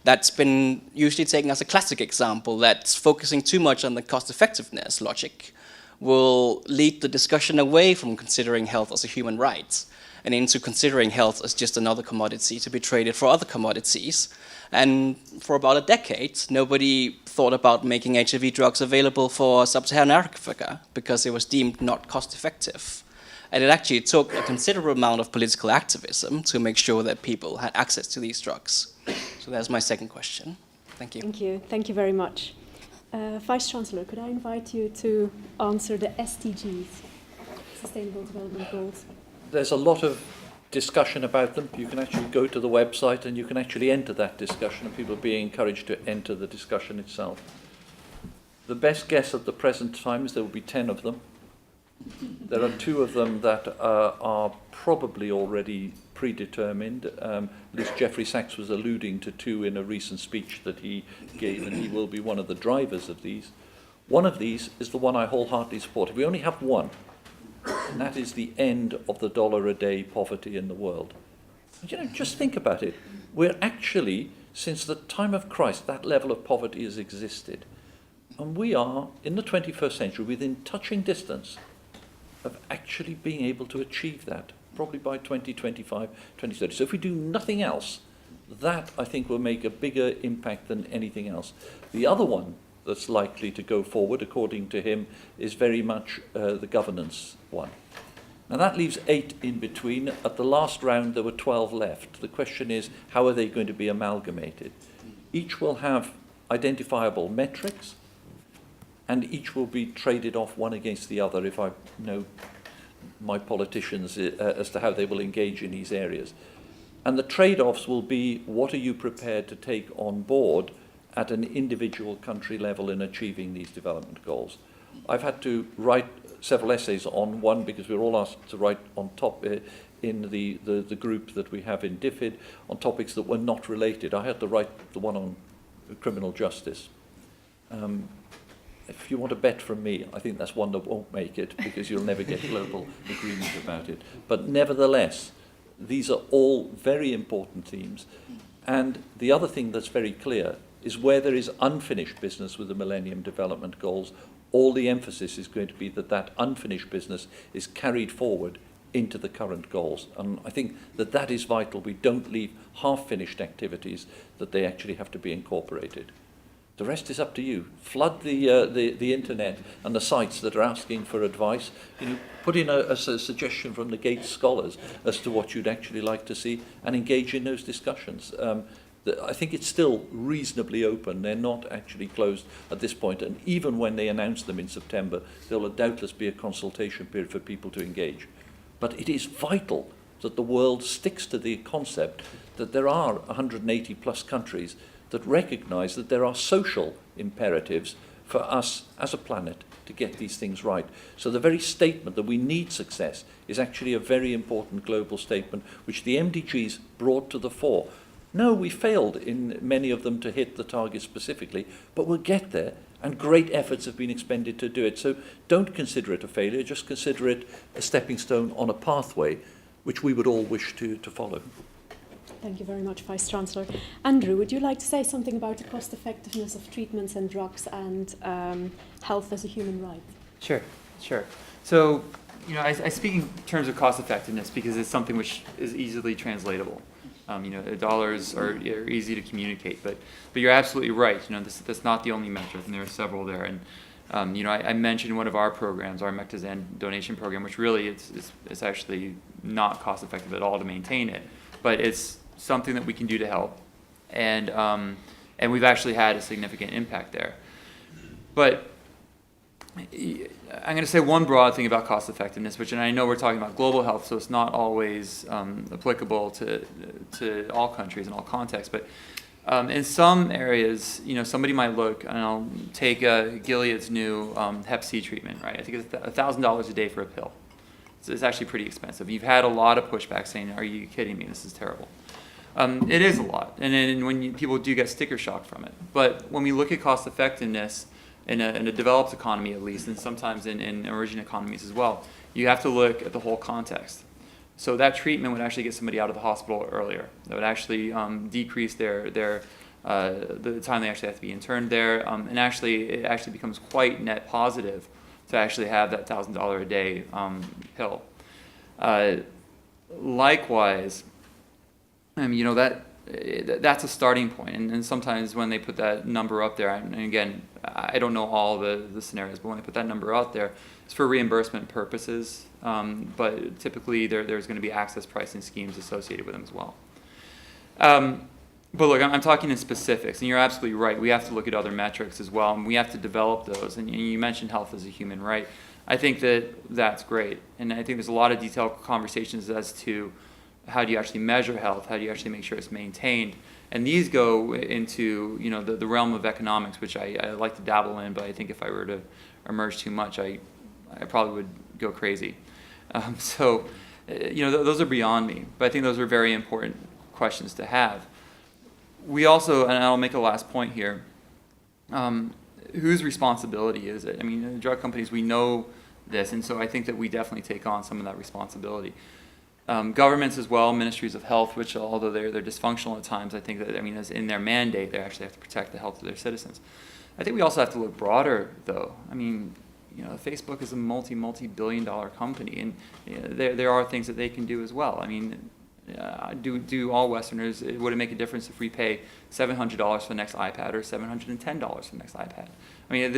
that's been usually taken as a classic example that's focusing too much on the cost-effectiveness logic will lead the discussion away from considering health as a human right and into considering health as just another commodity to be traded for other commodities. And for about a decade, nobody thought about making HIV drugs available for sub-Saharan Africa because it was deemed not cost-effective. And it actually took a considerable amount of political activism to make sure that people had access to these drugs. So that's my second question. Thank you. Thank you. Thank you very much. Vice-Chancellor, could I invite you to answer the SDGs, Sustainable Development Goals? There's a lot of discussion about them. You can actually go to the website and you can actually enter that discussion, and people are being encouraged to enter the discussion itself. The best guess at the present time is there will be 10 of them. There are 2 of them that are probably already predetermined. At least Jeffrey Sachs was alluding to 2 in a recent speech that he gave, and he will be one of the drivers of these. One of these is the one I wholeheartedly support. If we only have one, and that is the end of the $1-a-day poverty in the world. You know, just think about it. We're actually, since the time of Christ, that level of poverty has existed. And we are, in the 21st century, within touching distance of actually being able to achieve that, probably by 2025, 2030. So if we do nothing else, that, I think, will make a bigger impact than anything else. The other one that's likely to go forward, according to him, is very much the governance one. Now that leaves 8 in between. At the last round, there were 12 left. The question is, how are they going to be amalgamated? Each will have identifiable metrics, and each will be traded off one against the other, if I know my politicians, as to how they will engage in these areas. And the trade-offs will be, what are you prepared to take on board at an individual country level in achieving these development goals? I've had to write several essays on one, because we're all asked to write on top in the group that we have in DFID on topics that were not related. I had to write the one on criminal justice. If you want a bet from me, I think that's one that won't make it, because you'll never get global agreement about it. But nevertheless, these are all very important themes. And the other thing that's very clear is where there is unfinished business with the Millennium Development Goals, all the emphasis is going to be that that unfinished business is carried forward into the current goals. And I think that that is vital. We don't leave half-finished activities, that they actually have to be incorporated. The rest is up to you. Flood the internet and the sites that are asking for advice. You know, put in a suggestion from the Gates scholars as to what you'd actually like to see, and engage in those discussions. I think it's still reasonably open. They're not actually closed at this point. And even when they announce them in September, there will doubtless be a consultation period for people to engage. But it is vital that the world sticks to the concept that there are 180 plus countries that recognize that there are social imperatives for us as a planet to get these things right. So the very statement that we need success is actually a very important global statement, which the MDGs brought to the fore. No, we failed in many of them to hit the target specifically, but we'll get there, and great efforts have been expended to do it. So don't consider it a failure, just consider it a stepping stone on a pathway which we would all wish to follow. Thank you very much, Vice-Chancellor. Andrew, would you like to say something about the cost-effectiveness of treatments and drugs and health as a human right? Sure. So, you know, I speak in terms of cost-effectiveness because it's something which is easily translatable. You know, the dollars are easy to communicate, but you're absolutely right. You know, that's not the only metric, and there are several there. And you know, I mentioned one of our programs, our Mectazan donation program, which really it's actually not cost-effective at all to maintain it, but it's something that we can do to help, and we've actually had a significant impact there. But I'm going to say one broad thing about cost effectiveness, which, and I know we're talking about global health, so it's not always applicable to all countries and all contexts, but in some areas, you know, somebody might look, and I'll take Gilead's new Hep C treatment, right? I think it's $1,000 a day for a pill. So it's actually pretty expensive. You've had a lot of pushback saying, are you kidding me? This is terrible. It is a lot, and then when people do get sticker shock from it. But when we look at cost effectiveness in a developed economy, at least, and sometimes in emerging economies as well, you have to look at the whole context. So that treatment would actually get somebody out of the hospital earlier. That would actually decrease the time they actually have to be interned there, and it actually becomes quite net positive to actually have that $1,000 a day pill. Likewise, you know, that's a starting point, and sometimes when they put that number up there, and again, I don't know all the scenarios, but when I put that number out there, it's for reimbursement purposes, but typically there's going to be access pricing schemes associated with them as well. But look, I'm talking in specifics, and you're absolutely right. We have to look at other metrics as well, and we have to develop those. And you mentioned health as a human right. I think that's great, and I think there's a lot of detailed conversations as to how do you actually measure health, how do you actually make sure it's maintained, and these go into the realm of economics, which I like to dabble in, but I think if I were to emerge too much, I probably would go crazy. So those are beyond me, but I think those are very important questions to have. We also, and I'll make a last point here, whose responsibility is it? I mean, the drug companies, we know this, and so I think that we definitely take on some of that responsibility. Governments as well, ministries of health, which although they're dysfunctional at times, I think that, as in their mandate, they actually have to protect the health of their citizens. I think we also have to look broader, though. I mean, Facebook is a multi-billion-dollar company, and there are things that they can do as well. I mean, do all Westerners, would it make a difference if we pay $700 for the next iPad or $710 for the next iPad? I mean,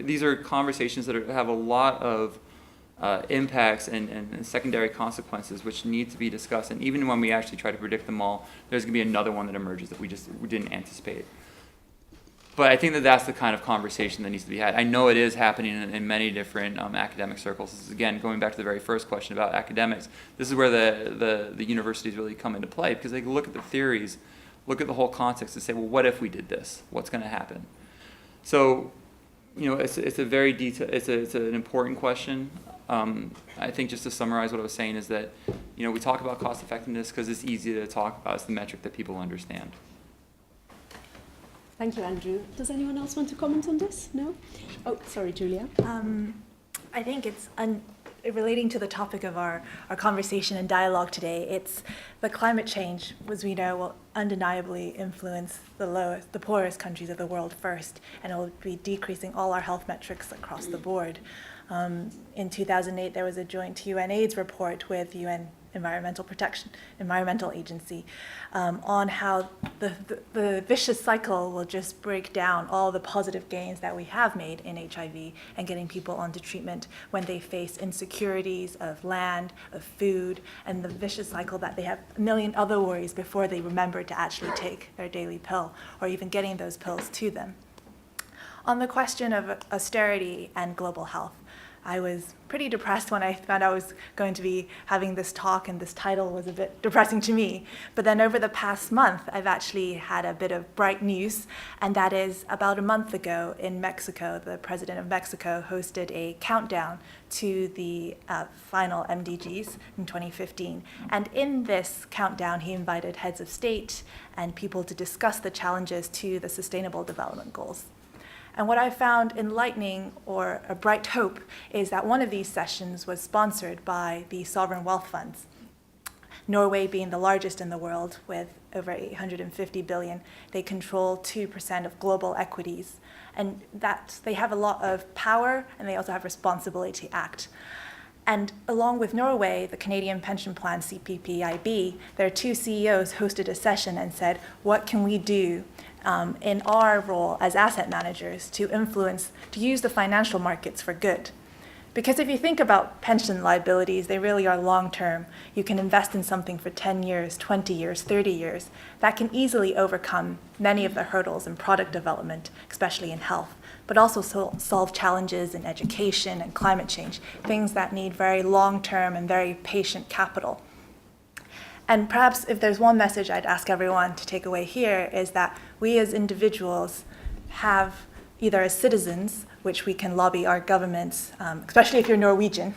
these are conversations that have a lot of impacts and secondary consequences which need to be discussed. And even when we actually try to predict them all, there's going to be another one that emerges that we didn't anticipate. But I think that that's the kind of conversation that needs to be had. I know it is happening in many different academic circles. This is, again, going back to the very first question about academics. This is where the universities really come into play, because they look at the theories, look at the whole context, and say, well, what if we did this? What's going to happen? So, it's a very it's an important question. I think just to summarize what I was saying is that, we talk about cost effectiveness because it's easy to talk about. It's the metric that people understand. Thank you, Andrew. Does anyone else want to comment on this? No? Oh, sorry, Julia. I think it's relating to the topic of our conversation and dialogue today. It's the climate change, as we know, will undeniably influence the poorest countries of the world first, and it will be decreasing all our health metrics across the board. In 2008, there was a joint UN/AIDS report with UN Environmental Agency on how the vicious cycle will just break down all the positive gains that we have made in HIV and getting people onto treatment when they face insecurities of land, of food, and the vicious cycle that they have a million other worries before they remember to actually take their daily pill or even getting those pills to them. On the question of austerity and global health, I was pretty depressed when I found I was going to be having this talk, and this title was a bit depressing to me. But then over the past month, I've actually had a bit of bright news, and that is about a month ago in Mexico, the president of Mexico hosted a countdown to the final MDGs in 2015. And in this countdown, he invited heads of state and people to discuss the challenges to the Sustainable Development Goals. And what I found enlightening, or a bright hope, is that one of these sessions was sponsored by the sovereign wealth funds. Norway being the largest in the world with over 850 billion, they control 2% of global equities. And that they have a lot of power, and they also have responsibility to act. And along with Norway, the Canadian pension plan, CPPIB, their two CEOs hosted a session and said, what can we do in our role as asset managers to use the financial markets for good? Because if you think about pension liabilities, they really are long-term. You can invest in something for 10 years, 20 years, 30 years. That can easily overcome many of the hurdles in product development, especially in health, but also solve challenges in education and climate change, things that need very long-term and very patient capital. And perhaps if there's one message I'd ask everyone to take away here is that we as individuals have, either as citizens, which we can lobby our governments, especially if you're Norwegian,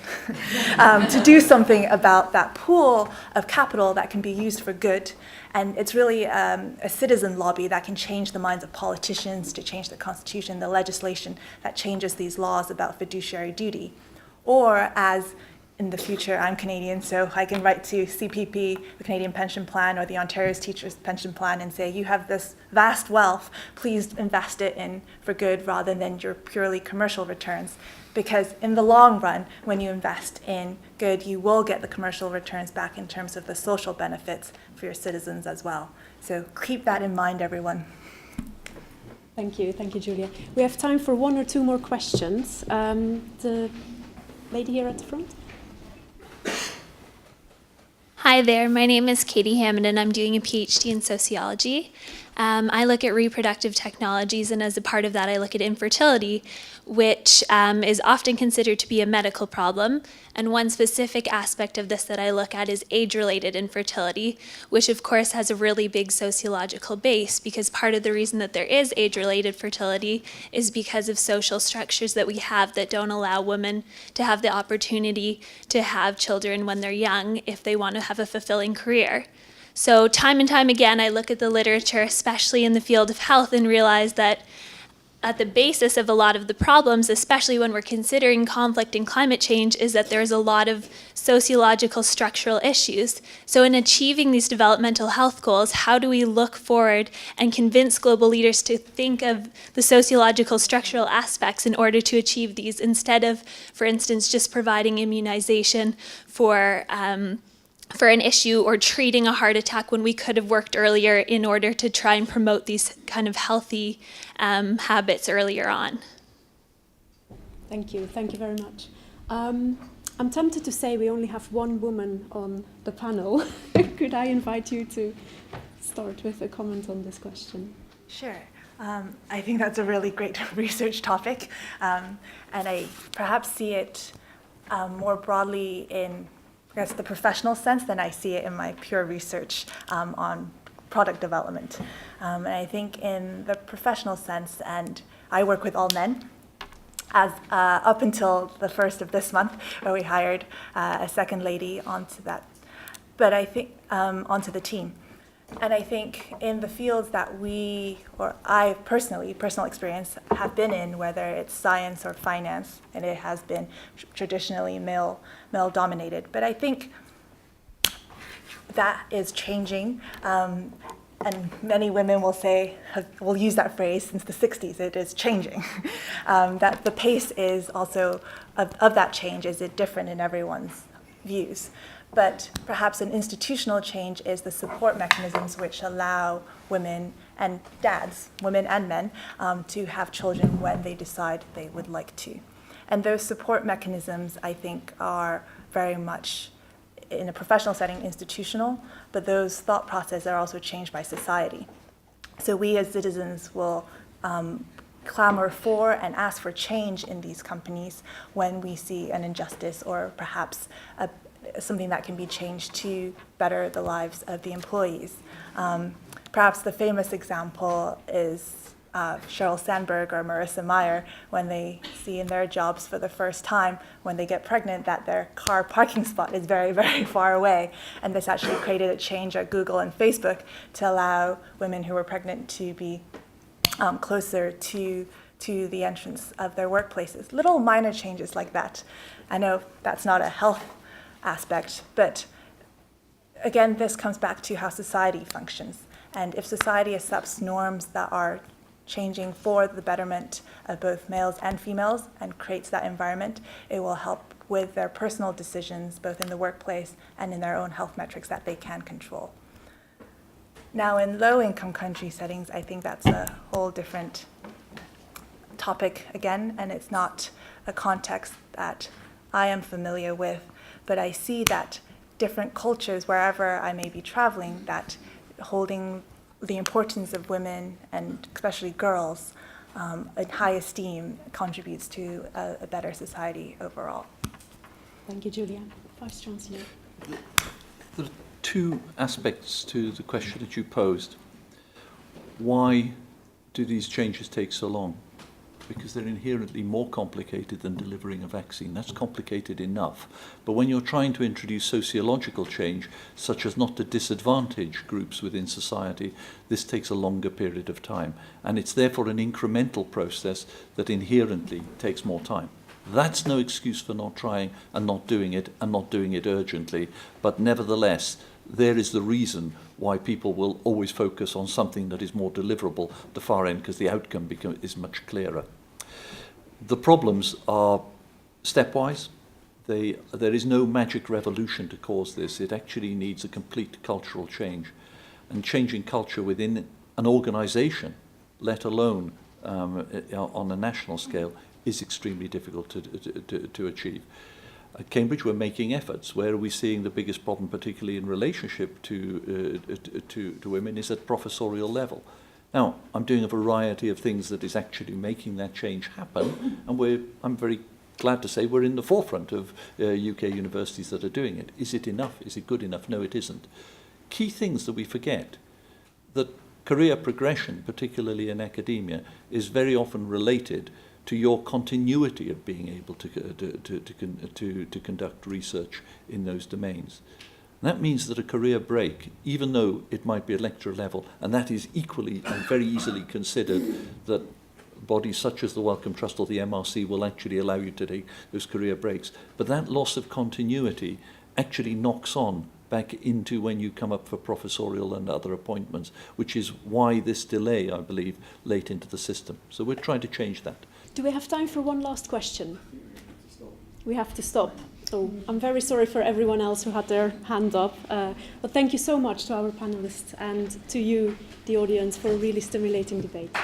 to do something about that pool of capital that can be used for good. And it's really a citizen lobby that can change the minds of politicians, to change the constitution, the legislation that changes these laws about fiduciary duty. Or as in the future, I'm Canadian, so I can write to CPP, the Canadian Pension Plan, or the Ontario's Teachers Pension Plan and say, you have this vast wealth, please invest it in for good rather than your purely commercial returns. Because in the long run, when you invest in good, you will get the commercial returns back in terms of the social benefits for your citizens as well. So keep that in mind, everyone. Thank you, Julia. We have time for one or two more questions. The lady here at the front. Hi there, my name is Katie Hammond and I'm doing a PhD in sociology. I look at reproductive technologies, and as a part of that I look at infertility, which is often considered to be a medical problem. And one specific aspect of this that I look at is age-related infertility, which of course has a really big sociological base, because part of the reason that there is age-related fertility is because of social structures that we have that don't allow women to have the opportunity to have children when they're young if they want to have a fulfilling career. So time and time again, I look at the literature, especially in the field of health, and realize that at the basis of a lot of the problems, especially when we're considering conflict and climate change, is that there's a lot of sociological structural issues. So in achieving these developmental health goals, how do we look forward and convince global leaders to think of the sociological structural aspects in order to achieve these, instead of, for instance, just providing immunization for an issue or treating a heart attack when we could have worked earlier in order to try and promote these kind of healthy habits earlier on. Thank you very much. I'm tempted to say we only have one woman on the panel. Could I invite you to start with a comment on this question? Sure. I think that's a really great research topic, and I perhaps see it more broadly in, I guess, the professional sense than I see it in my pure research on product development. And I think in the professional sense, and I work with all men, as up until the first of this month, where we hired a second lady onto that, but I think onto the team. And I think in the fields that we, or I personal experience, have been in, whether it's science or finance, and it has been traditionally male dominated. But I think that is changing, and many women will use that phrase since the 60s, it is changing. That the pace is also, of that change, is it different in everyone's views. But perhaps an institutional change is the support mechanisms which allow women and dads, women and men, to have children when they decide they would like to. And those support mechanisms, I think, are very much, in a professional setting, institutional, but those thought processes are also changed by society. So we as citizens will clamor for and ask for change in these companies when we see an injustice or perhaps something that can be changed to better the lives of the employees. Perhaps the famous example is Sheryl Sandberg or Marissa Mayer, when they see in their jobs for the first time when they get pregnant that their car parking spot is very, very far away. And this actually created a change at Google and Facebook to allow women who were pregnant to be closer to the entrance of their workplaces. Little minor changes like that. I know that's not a health aspect, but again, this comes back to how society functions. And if society accepts norms that are changing for the betterment of both males and females and creates that environment, it will help with their personal decisions, both in the workplace and in their own health metrics that they can control. Now, in low-income country settings, I think that's a whole different topic again, and it's not a context that I am familiar with. But I see that different cultures, wherever I may be traveling, that holding the importance of women, and especially girls, in high esteem contributes to a better society overall. Thank you, Julia. Vice Chancellor. There are two aspects to the question that you posed. Why do these changes take so long? Because they're inherently more complicated than delivering a vaccine. That's complicated enough. But when you're trying to introduce sociological change, such as not to disadvantage groups within society, this takes a longer period of time. And it's therefore an incremental process that inherently takes more time. That's no excuse for not trying and not doing it urgently. But nevertheless, there is the reason why people will always focus on something that is more deliverable at the far end, because the outcome is much clearer. The problems are stepwise. There is no magic revolution to cause this. It actually needs a complete cultural change. And changing culture within an organization, let alone on a national scale is extremely difficult to achieve. At Cambridge, we're making efforts. Where are we seeing the biggest problem, particularly in relationship to women, is at professorial level. Now, I'm doing a variety of things that is actually making that change happen, and I'm very glad to say we're in the forefront of UK universities that are doing it. Is it enough? Is it good enough? No, it isn't. Key things that we forget, that career progression, particularly in academia, is very often related to your continuity of being able to conduct research in those domains. And that means that a career break, even though it might be at lecturer level, and that is equally and very easily considered that bodies such as the Wellcome Trust or the MRC will actually allow you to take those career breaks. But that loss of continuity actually knocks on back into when you come up for professorial and other appointments, which is why this delay, I believe, late into the system. So we're trying to change that. Do we have time for one last question? We have to stop. So I'm very sorry for everyone else who had their hand up. But thank you so much to our panelists and to you, the audience, for a really stimulating debate.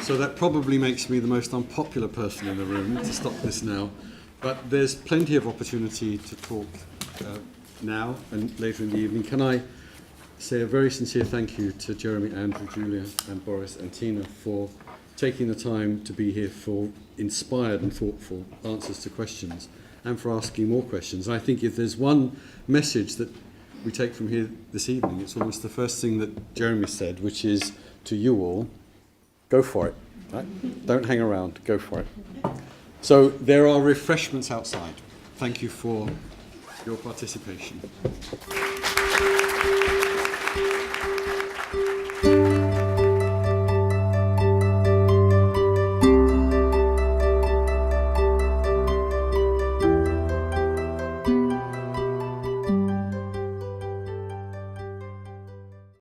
So that probably makes me the most unpopular person in the room to stop this now. But there's plenty of opportunity to talk now and later in the evening. Can I say a very sincere thank you to Jeremy, Andrew, Julia and Boris and Tina for taking the time to be here, for inspired and thoughtful answers to questions and for asking more questions. I think if there's one message that we take from here this evening, it's almost the first thing that Jeremy said, which is to you all, go for it. Right? Don't hang around, go for it. So there are refreshments outside. Thank you for your participation.